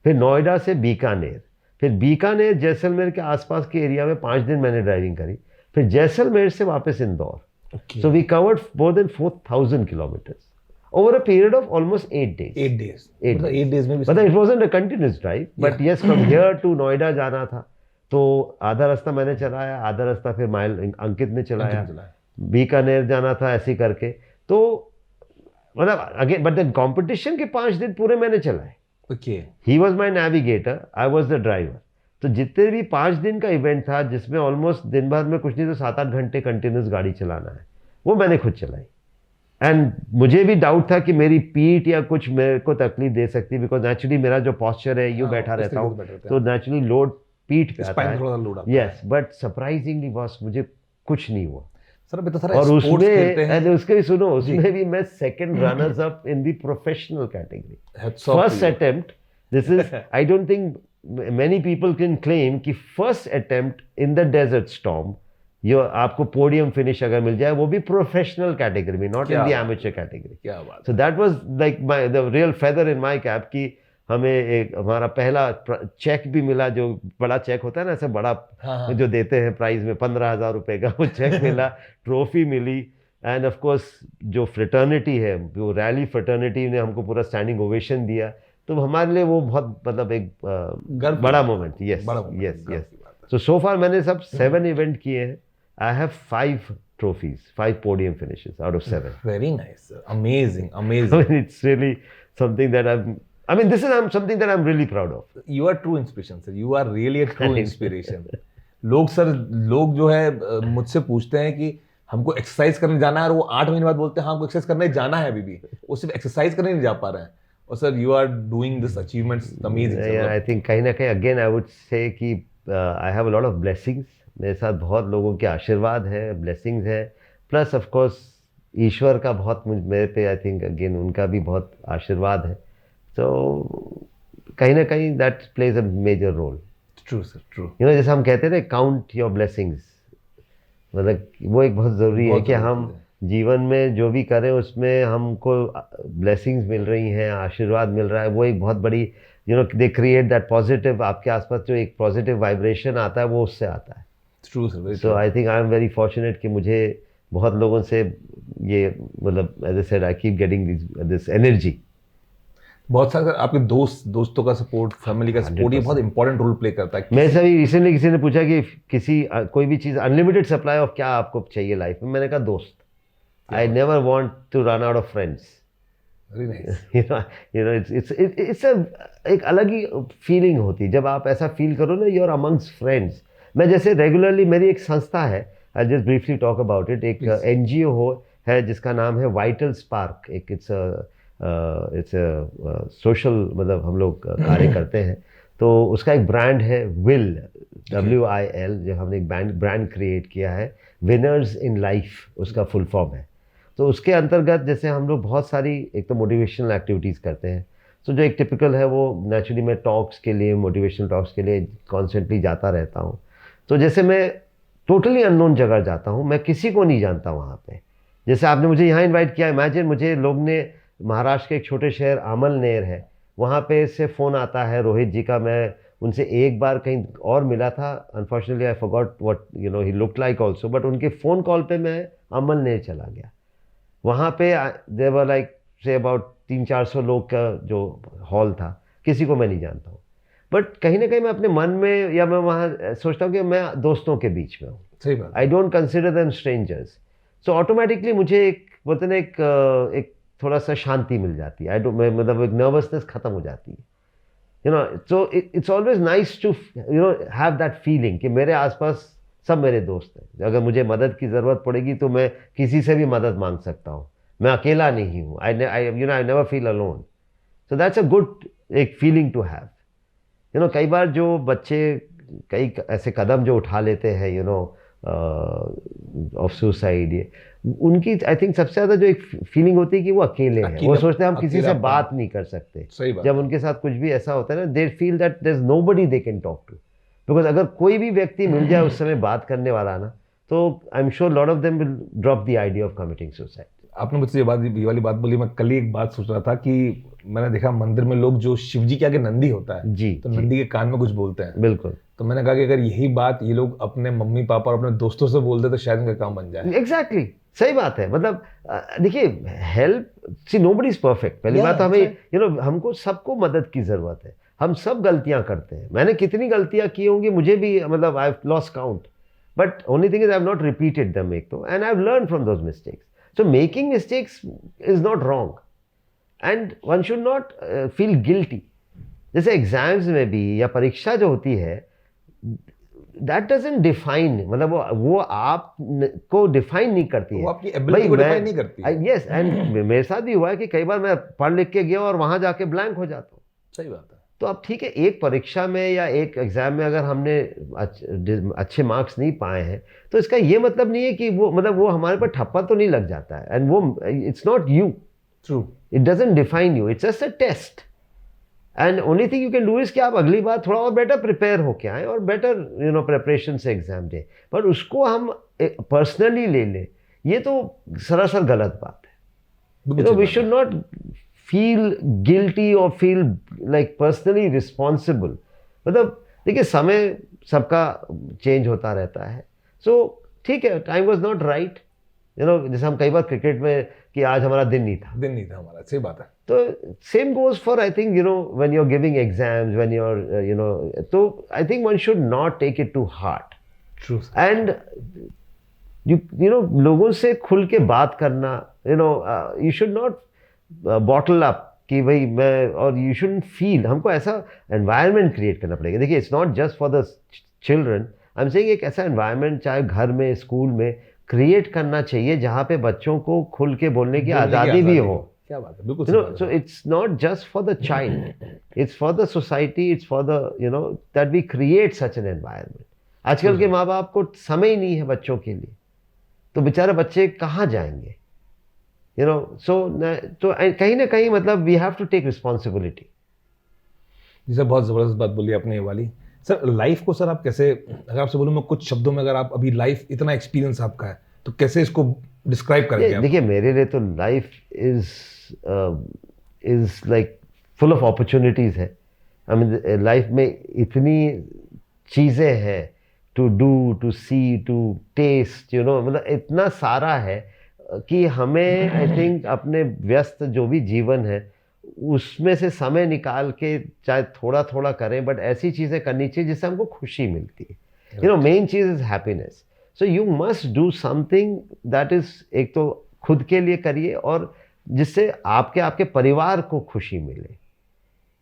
फिर नोएडा से बीकानेर, फिर बीकानेर जैसलमेर के आसपास के एरिया में 5 दिन मैंने ड्राइविंग करी, फिर जैसलमेर से वापस Indore. So we covered more than 4000 kilometres over a period of almost 8 days. 8 days में भी, मतलब it wasn't a continuous drive, but yes, from here to Noida जाना था, तो आधा रास्ता मैंने चलाया, आधा रास्ता फिर अंकित ने चलाया, बीकानेर जाना था, ऐसे करके। तो मतलब अगेन, बट द कंपटीशन के 5 दिन पूरे मैंने चलाए। He was my navigator, I was the driver. तो जितने भी 5 दिन का इवेंट था, जिसमें ऑलमोस्ट दिन भर में कुछ नहीं तो 7-8 घंटे कंटिन्यूस गाड़ी चलाना है, वो मैंने खुद चलाई। एंड मुझे भी डाउट था कि मेरी पीठ या कुछ मेरे को तकलीफ दे सकती, बिकॉज नेचुरली मेरा जो पॉस्चर है यूँ बैठा रहता हूँ, तो नेचुरली लोड पीठ पे आता है। यस, बट सरप्राइजिंगली बॉस, मुझे कुछ नहीं हुआ। सर अभी तो सारा और स्पोर्ट्स खेलते हैं। उसमें उसके भी सुनो, उसमें भी मैं second runners up in the professional category, first attempt. This is, I don't think many people can claim कि first attempt in the desert storm आपको पोडियम फिनिश अगर मिल जाए, वो भी प्रोफेशनल कैटेगरी में, not in the amateur category. क्या बात। So that was like my the real feather in my cap कि हमें एक हमारा पहला चेक भी मिला, जो बड़ा चेक होता है ना, ऐसे बड़ा हाँ। जो देते हैं प्राइज में 15,000 रुपए का, वो चेक मिला, ट्रॉफी मिली। एंड ऑफ कोर्स जो फ्रेटर्निटी है, वो रैली फ्रेटर्निटी ने हमको पूरा स्टैंडिंग ओवेशन दिया, तो हमारे लिए वो बहुत मतलब एक बड़ा moment. Yes yes yes. So far मैंने सब 7 इवेंट किए हैं। I have 5 trophies, 5 podium finishes out of 7. Very nice, sir. Amazing, amazing. I mean, it's really something that this is something that I'm really proud of. You are true inspiration, sir. You are really a true inspiration. लोग जो है मुझसे पूछते हैं कि हमको एक्सरसाइज करने जाना है, और वो 8 महीने बाद बोलते हैं हाँ हमको एक्सरसाइज करने जाना है अभी भी, वो सिर्फ एक्सरसाइज करने नहीं जा पा रहे हैं। और sir you are doing this achievements amazing. I think कहीं ना कहीं अगेन आई वुड से कि I have a lot of blessings. मेरे साथ बहुत लोगों के आशीर्वाद है, ब्लेसिंग्स है, प्लस ऑफ कोर्स ईश्वर का बहुत मेरे पे, आई थिंक अगेन उनका भी बहुत आशीर्वाद है। तो कहीं ना कहीं that plays a major role. True sir, true. जैसे हम कहते हैं ना, काउंट योर ब्लेसिंग्स, मतलब वो एक बहुत ज़रूरी है कि हम जीवन में जो भी करें उसमें हमको ब्लेसिंग्स मिल रही हैं, आशीर्वाद मिल रहा है, वो एक बहुत बड़ी दे क्रिएट दैट पॉजिटिव, आपके आसपास जो एक पॉजिटिव वाइब्रेशन आता है वो उससे आता है। True sir. So I think I am very fortunate कि मुझे बहुत लोगों से ये मतलब as I said I keep getting this energy. बहुत सारे आपके दोस्तों का सपोर्ट, फैमिली का सपोर्ट, ये बहुत इंपॉर्टेंट रोल प्ले करता है। मैं सभी रिसेंटली किसी ने पूछा कि कोई भी चीज़ अनलिमिटेड सप्लाई ऑफ क्या आपको चाहिए लाइफ में, मैंने कहा दोस्त। I never want to run out of friends. Very nice. It's एक अलग ही फीलिंग होती है जब आप ऐसा फील करो ना, you're amongst friends। मैं जैसे रेगुलरली, मेरी एक संस्था है, I'll just briefly talk about it। एक NGO है जिसका नाम है वाइटल स्पार्क। एक इट्स सोशल, मतलब हम लोग कार्य करते हैं। तो उसका एक ब्रांड है WIL, WIL, जो हमने एक ब्रांड क्रिएट किया है, विनर्स इन लाइफ उसका फुल फॉर्म है। तो उसके अंतर्गत जैसे हम लोग बहुत सारी एक तो मोटिवेशनल एक्टिविटीज़ करते हैं। तो जो एक टिपिकल है वो नेचुरली मैं टॉक्स के लिए, मोटिवेशनल टॉक्स के लिए कॉन्स्टेंटली जाता रहता हूँ। तो जैसे मैं टोटली अननोन जगह जाता हूँ, मैं किसी को नहीं जानता वहाँ पे। जैसे आपने मुझे यहाँ इन्वाइट किया, इमेजिन मुझे लोग ने, महाराष्ट्र के एक छोटे शहर आमलनेर है, वहाँ पे से फ़ोन आता है रोहित जी का। मैं उनसे एक बार कहीं और मिला था, unfortunately I forgot what he looked like also, but उनके फ़ोन कॉल पे मैं अमलनेर चला गया। वहाँ पे there were like say about 300-400 लोग का जो हॉल था, किसी को मैं नहीं जानता हूँ, बट कहीं ना कहीं मैं अपने मन में, या मैं वहाँ सोचता हूँ कि मैं दोस्तों के बीच में हूँ। सही बात। I don't consider them strangers. So automatically मुझे एक बोलते ना एक थोड़ा सा शांति मिल जाती है। मतलब एक नर्वसनेस खत्म हो जाती है। So it's always nice to have that feeling कि मेरे आसपास सब मेरे दोस्त हैं। अगर मुझे मदद की ज़रूरत पड़ेगी तो मैं किसी से भी मदद मांग सकता हूँ, मैं अकेला नहीं हूँ। I never feel alone. So that's a good एक फीलिंग टू हैव। कई बार जो बच्चे कई ऐसे कदम जो उठा लेते हैं ऑफ सुसाइड, ये उनकी आई थिंक सबसे ज़्यादा जो एक फीलिंग होती है कि वो अकेले हैं। वो सोचते हैं हम किसी से बात नहीं कर सकते। जब उनके साथ कुछ भी ऐसा होता है ना, they feel that there is nobody they can talk to. Because अगर कोई भी व्यक्ति मिल जाए उस समय बात करने वाला ना, तो I am sure lot of them will drop the idea of committing suicide. आपने मुझसे ये वाली बात बोली। मैं कल ही एक बात सोच रहा था कि मैंने देखा मंदिर में लोग जो शिव जी के आगे नंदी होता है जी, तो नंदी के कान में कुछ बोलते हैं। बिल्कुल। तो मैंने कहा कि अगर यही बात ये लोग अपने मम्मी पापा और अपने दोस्तों से बोलते तो शायद उनका काम बन जाए। एग्जैक्टली, सही बात है। मतलब देखिए, help, see nobody is perfect. पहली बात, हमें हमको सबको मदद की जरूरत है। हम सब गलतियां करते हैं। मैंने कितनी गलतियां की होंगी, मुझे भी, मतलब I have lost count, but only thing is I have not repeated them, एक तो, and I have learn from those mistakes. So making mistakes is not wrong and one should not feel guilty. जैसे एग्जाम्स में भी या परीक्षा जो होती है, दैट डजंट डिफाइन, मतलब वो आप को डिफाइन नहीं करती है, वो आपकी एबिलिटी को डिफाइन नहीं करती। यस, एंड मेरे साथ भी हुआ है कि कई बार मैं पढ़ लिख के गया और वहां जाके ब्लैंक हो जाता हूँ। सही बात है। तो अब ठीक है, एक परीक्षा में या एक एग्जाम में अगर हमने अच्छे मार्क्स नहीं पाए हैं तो इसका ये मतलब नहीं है कि वो हमारे पर ठप्पा तो नहीं लग जाता है, एंड वो it's not you, true, it doesn't define you, it's just a test. And only thing you can do is कि आप अगली बार थोड़ा और बेटर प्रिपेयर होके आए और बेटर प्रिपरेशन से एग्जाम दें, पर उसको हम पर्सनली ले लें, ये तो सरासर गलत बात है। We should not feel guilty और फील लाइक पर्सनली रिस्पॉन्सिबल। मतलब देखिए, समय सबका चेंज होता रहता है, सो ठीक है, टाइम वॉज नॉट राइट, जैसे हम कई बार क्रिकेट में कि आज हमारा दिन नहीं था हमारा, सही बात है। तो same goes for, I think, when you are giving exams, when you are तो I think one should not take it to heart. True. And लोगों से खुल के बात करना, you should not bottle up कि भाई मैं, और यू शुडंट फील, हमको ऐसा एनवायरनमेंट क्रिएट करना पड़ेगा। देखिए, it's not just for the children, I am saying एक ऐसा एनवायरनमेंट चाहे घर में, स्कूल में क्रिएट करना चाहिए जहाँ पे बच्चों को खुल के बोलने की आज़ादी भी हो। क्या बात है, बिल्कुल। So it's not just for the child, it's for the society, it's for the, that we create such an environment. आजकल के माँ बाप को समय ही नहीं है बच्चों के लिए, तो बेचारे बच्चे कहाँ जाएंगे? तो कहीं ना कहीं मतलब we have to take responsibility. जी सर, बहुत ज़बरदस्त बात बोली आपने ये वाली। सर, लाइफ को सर आप कैसे, अगर आपसे बोलूँ मैं कुछ शब्दों में, अगर आप अभी लाइफ, इतना एक्सपीरियंस आपका है, तो कैसे इसको डिस्क्राइब करेंगे आप? देखिए, मेरे लिए तो life is like full of opportunities है। आई मीन, लाइफ में इतनी चीज़ें हैं to do, to see, to taste, मतलब इतना सारा है कि हमें, आई थिंक, अपने व्यस्त जो भी जीवन है उसमें से समय निकाल के चाहे थोड़ा थोड़ा करें, बट ऐसी चीज़ें करनी चाहिए जिससे हमको खुशी मिलती है। Main cheese is happiness. So you must do something that is, एक तो खुद के लिए करिए और जिससे आपके परिवार को खुशी मिले।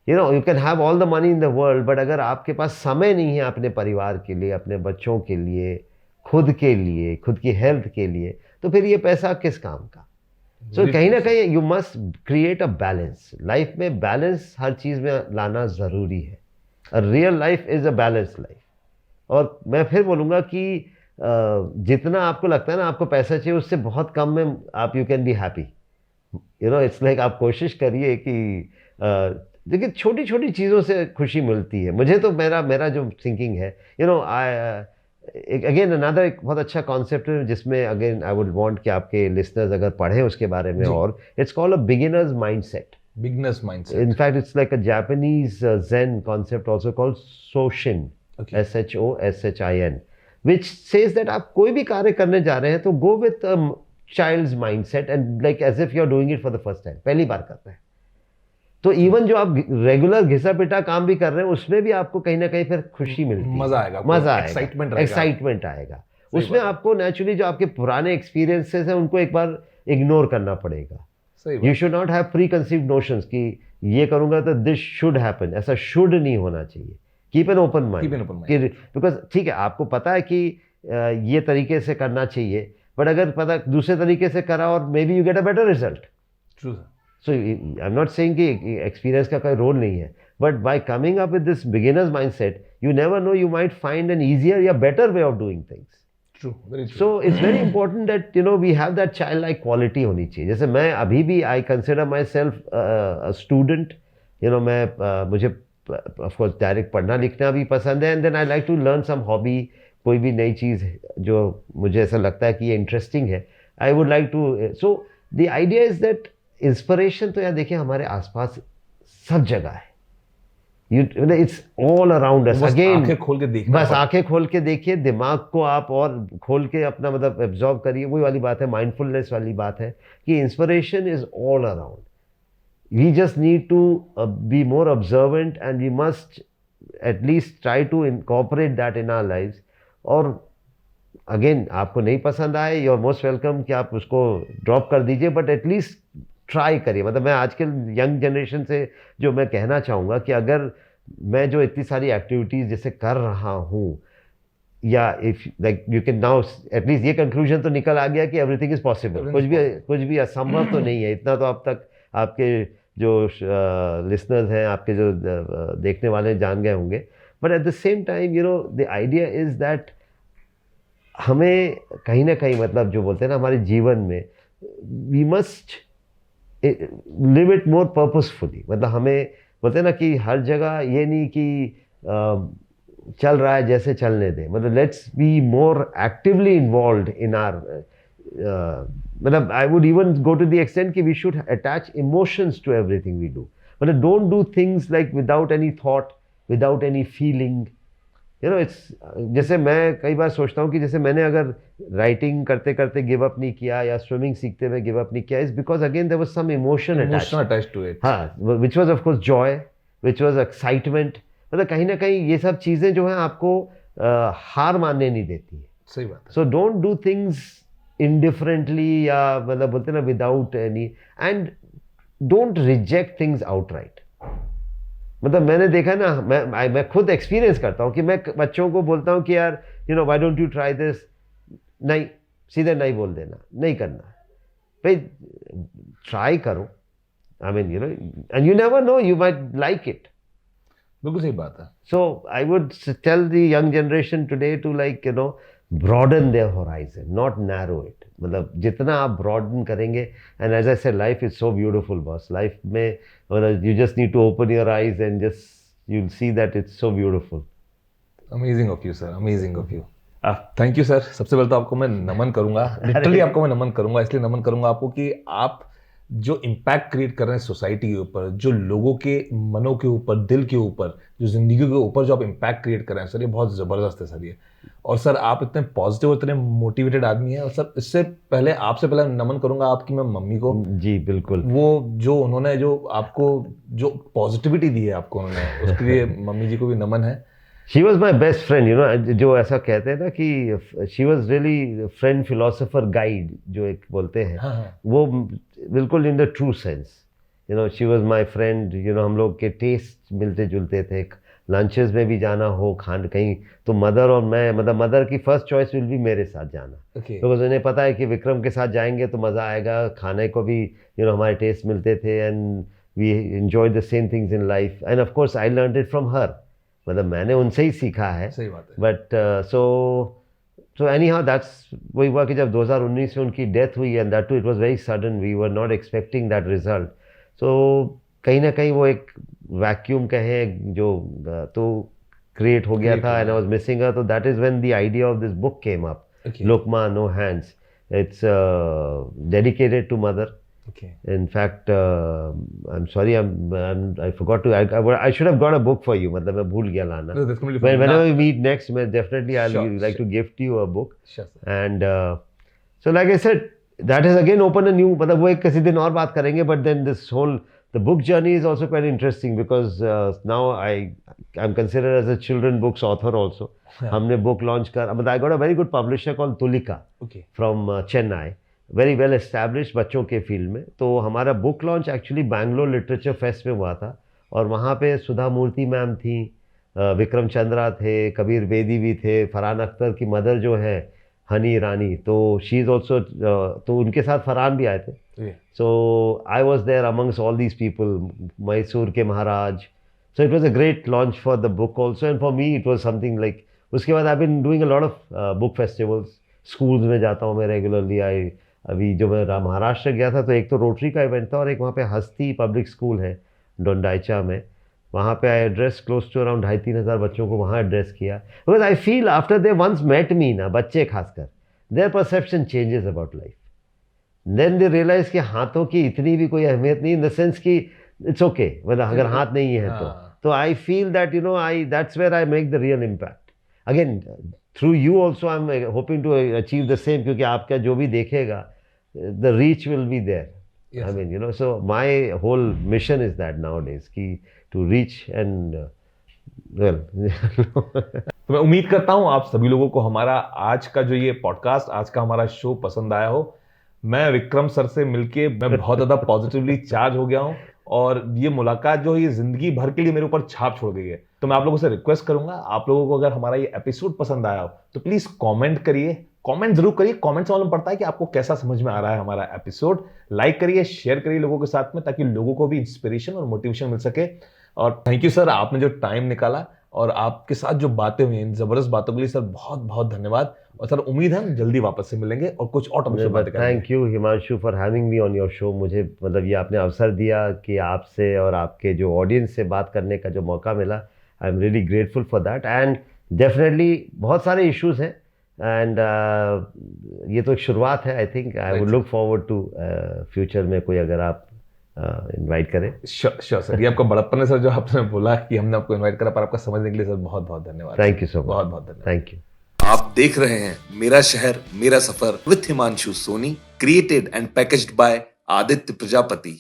You can have all the money in the world, but अगर आपके पास समय नहीं है अपने परिवार के लिए, अपने बच्चों के लिए, खुद के लिए, खुद की हेल्थ के लिए, तो फिर ये पैसा किस काम का? सो कहीं ना कहीं you must create a balance. Life में बैलेंस हर चीज़ में लाना ज़रूरी है। A real life is a balance life. और मैं फिर बोलूँगा कि जितना आपको लगता है ना आपको पैसा चाहिए, उससे बहुत कम में आप you can be happy. It's like आप कोशिश करिए कि देखिए, छोटी छोटी चीज़ों से खुशी मिलती है। मुझे तो मेरा जो थिंकिंग है, अगेन अनदर एक बहुत अच्छा कॉन्सेप्ट है जिसमें अगेन आई वुड वांट कि आपके लिसनर्स अगर पढ़ें उसके बारे में, और it's called a beginners mindset. Beginners mindset. In fact, it's like a Japanese Zen concept also called Soshin, Okay. SHOSHIN, which says that आप कोई भी कार्य करने जा रहे हैं तो go with a child's mindset and like as if you're doing it for the first time, पहली बार कर रहे हैं। तो इवन जो आप रेगुलर घिसा पिटा काम भी कर रहे हैं उसमें भी आपको कहीं ना कहीं फिर खुशी मिलती है, मजा आएगा, एक्साइटमेंट आएगा। उसमें आपको नेचुरली जो आपके पुराने एक्सपीरियंसेस हैं उनको एक बार इग्नोर करना पड़ेगा। You should not have pre conceived notions कि ये करूंगा तो दिस शुड हैपन, ऐसा शुड नहीं होना चाहिए। Keep an open mind, because ठीक है आपको पता है कि ये तरीके से करना चाहिए, बट अगर पता दूसरे तरीके से करा और maybe you get a better result. So I am not saying कि एक्सपीरियंस का कोई रोल नहीं है, but by coming up with this beginners mindset you never know, you might find an easier या better way of doing things. True, very true. So it's very important that we have that childlike quality होनी चाहिए। जैसे मैं अभी भी I consider myself a student, मैं मुझे of course डायरेक्ट पढ़ना लिखना भी पसंद है, and then I like to learn some hobby, कोई भी नई चीज़ जो मुझे ऐसा लगता है कि ये इंटरेस्टिंग है, I would like to, so the idea is that inspiration तो यार देखिए हमारे आसपास सब जगह है, it's all around us. Again आंखें खोल के देखना, बस आंखें खोल के देखिए, दिमाग को आप और खोल के अपना मतलब एब्जॉर्ब करिए। वही वाली बात है, माइंडफुलनेस वाली बात है कि inspiration is all around. We just need to be more observant and we must at least try to incorporate that in our lives. और अगेन आपको नहीं पसंद आए, यू आर मोस्ट वेलकम कि आप उसको ड्रॉप कर दीजिए, बट एटलीस्ट ट्राई करिए। मतलब मैं आजकल यंग जनरेशन से जो मैं कहना चाहूँगा कि अगर मैं जो इतनी सारी एक्टिविटीज़ जैसे कर रहा हूँ, या if like you can now at least ये कंक्लूजन तो निकल आ गया कि एवरीथिंग इज पॉसिबल, कुछ भी असंभव तो नहीं है। इतना तो अब तक आपके जो लिसनर्स हैं आपके, जो देखने वाले जान गए होंगे, but at the same time the idea is that हमें कहीं ना कहीं, मतलब जो बोलते हैं ना, हमारे जीवन में we must live it more purposefully. मतलब हमें बोलते हैं ना कि हर जगह ये नहीं कि चल रहा है जैसे चलने दें, मतलब let's be more actively involve in our, मतलब I would even go to the extent कि we should attach emotions to everything we do. मतलब don't do things like without any thought, without any feeling, it's, जैसे मैं कई बार सोचता हूँ कि जैसे मैंने अगर राइटिंग करते करते गिव अप नहीं किया या स्विमिंग सीखते हुए गिव अप नहीं किया, is because again there was some emotion attached to it, हाँ, which was of course joy, which was excitement. मतलब कहीं ना कहीं ये सब चीज़ें जो हैं आपको हार मानने नहीं देती है। सही बात है। So don't do things indifferently, या मतलब बोलते ना without any, and don't reject things outright. मतलब मैंने देखा ना, मैं खुद एक्सपीरियंस करता हूँ कि मैं बच्चों को बोलता हूँ कि यार why don't you try this, नहीं, सीधे नहीं बोल देना, नहीं करना, भाई ट्राई करो, I mean and you never know, you might like it. बिल्कुल सही बात है। So I would tell the young generation today to like broaden their horizon, not narrow it। मतलब जितना आप broaden करेंगे, and as I said, life is so beautiful boss, life में you just need to open your eyes and just you'll see that it's so beautiful। Amazing of you sir, amazing of you। Thank you sir. सबसे पहले तो आपको मैं नमन करूंगा, लिटरली आपको मैं नमन करूंगा, इसलिए नमन करूंगा आपको कि आप जो इम्पैक्ट क्रिएट कर रहे हैं सोसाइटी के ऊपर, जो लोगों के मनों के ऊपर, दिल के ऊपर, जो जिंदगी के ऊपर जो आप इम्पैक्ट क्रिएट कर रहे हैं सर, ये बहुत ज़बरदस्त है सर ये। और सर आप इतने पॉजिटिव और इतने मोटिवेटेड आदमी हैं। और सर इससे पहले आपसे पहले नमन करूंगा आपकी मैं मम्मी को। जी बिल्कुल। वो जो उन्होंने जो आपको जो पॉजिटिविटी दी है आपको उन्होंने, उसके लिए मम्मी जी को भी नमन है। She was my best friend, जो ऐसा कहते हैं ना कि she was really friend, philosopher, guide जो एक बोलते हैं। हाँ। वो बिल्कुल in the true sense, she was my friend. हम लोग के टेस्ट मिलते जुलते थे, लंचेस में भी जाना हो, खान कहीं, तो मदर और मैं, मतलब मदर की फर्स्ट चॉइस विल भी मेरे साथ जाना, बिकॉज उन्हें पता है कि विक्रम के साथ जाएंगे तो मज़ा आएगा, खाने को भी हमारे टेस्ट मिलते थे, and we enjoy the same things in life, and of course I learned it from her. मतलब मैंने उनसे ही सीखा है। सही बात है। But so anyhow that's, वही हुआ कि जब 2019 में उनकी डेथ हुई, and that too it was very sudden, we were not expecting that result. सो कहीं ना कहीं वो एक वैक्यूम कहें जो तो क्रिएट हो गया था, and I was missing her. तो that is when the idea of this book came up, लोकमा नो हैंड्स। It's dedicated to mother. Okay. In fact, I'm sorry, I forgot to. I should have got a book for you. मतलब मैं भूल गया लाना। No, that's completely fine. Whenever we meet next, definitely I'll Sure, like to gift you a book. Sure, sir. And so like I said, that has again opened a new. मतलब वो एक किसी दिन और बात करेंगे. But then this whole the book journey is also quite interesting because now I'm considered as a children books author also. हमने book launch कर. But I got a very good publisher called Tulika. Okay. From Chennai. Very well establish बच्चों के फील्ड में। तो हमारा book launch actually Bangalore literature fest में हुआ था, और वहाँ पे सुधा मूर्ति मैम थी, विक्रम चंद्रा थे, कबीर बेदी भी थे, फरहान अख्तर की मदर जो है हनी ईरानी, तो शी इज़ ऑल्सो, तो उनके साथ फरहान भी आए थे। So I was there amongst all these people, Mysore के महाराज। So it was a great launch for the book also, and for me it was something like. उसके बाद I been doing a lot of book festivals, schools में जाता हूँ मैं रेगुलरली। अभी जो मैं महाराष्ट्र गया था, तो एक तो रोटरी का इवेंट था, और एक वहाँ पे हस्ती पब्लिक स्कूल है डोंडाइचा में, वहाँ पे I address close to around 2,500 बच्चों को वहाँ एड्रेस किया। Because I feel after they once met me ना, बच्चे खासकर, their perception changes about life. Then they realise कि हाथों की इतनी भी कोई अहमियत नहीं, इन द सेंस कि इट्स ओके, मतलब अगर हाथ नहीं है तो I feel that that's where I make the real impact. Again through you also I am hoping to achieve the same, क्योंकि आपका जो भी देखेगा, the reach will be there. Yes. I mean, so my whole mission is that nowadays, to reach and well. तो मैं उम्मीद करता हूँ आप सभी लोगों को हमारा आज का जो ये पॉडकास्ट, आज का हमारा शो पसंद आया हो। मैं विक्रम सर से मिलके मैं बहुत ज़्यादा पॉजिटिवली चार्ज हो गया हूँ, और ये मुलाकात जो है ये जिंदगी भर के लिए मेरे ऊपर छाप छोड़ गई है। तो मैं आप लोगों से रिक्वेस्ट करूंगा, आप लोगों को अगर हमारा ये एपिसोड पसंद आया हो तो प्लीज़ कमेंट करिए, कमेंट जरूर करिए, कमेंट से मालूम पड़ता है कि आपको कैसा समझ में आ रहा है हमारा एपिसोड। लाइक करिए, शेयर करिए लोगों के साथ में, ताकि लोगों को भी इंस्पिरेशन और मोटिवेशन मिल सके। और थैंक यू सर, आपने जो टाइम निकाला और आपके साथ जो बातें हुई, इन जबरदस्त बातों के लिए सर बहुत बहुत धन्यवाद। और सर उम्मीद है हम जल्दी वापस से मिलेंगे और कुछ और टॉपिक पे बातें करेंगे। Thank you Himanshu for having me on your show. मुझे मतलब ये आपने अवसर दिया कि आपसे और आपके जो ऑडियंस से बात करने का जो मौका मिला, I am really grateful for that. And definitely बहुत सारे इश्यूज हैं एंड ये तो एक शुरुआत है। I think I would look forward to future में कोई अगर आप इनवाइट करें। श्योर सर, ये आपका बड़प्पन है सर, जो आपने बोला कि हमने आपको इनवाइट करा, पर आपका समझने के लिए सर बहुत बहुत धन्यवाद। थैंक यू सो मच, बहुत बहुत धन्यवाद। Thank you. आप देख रहे हैं Mera Shahar Mera Safar with Himanshu Soni, created and packaged by Aditya Prajapati.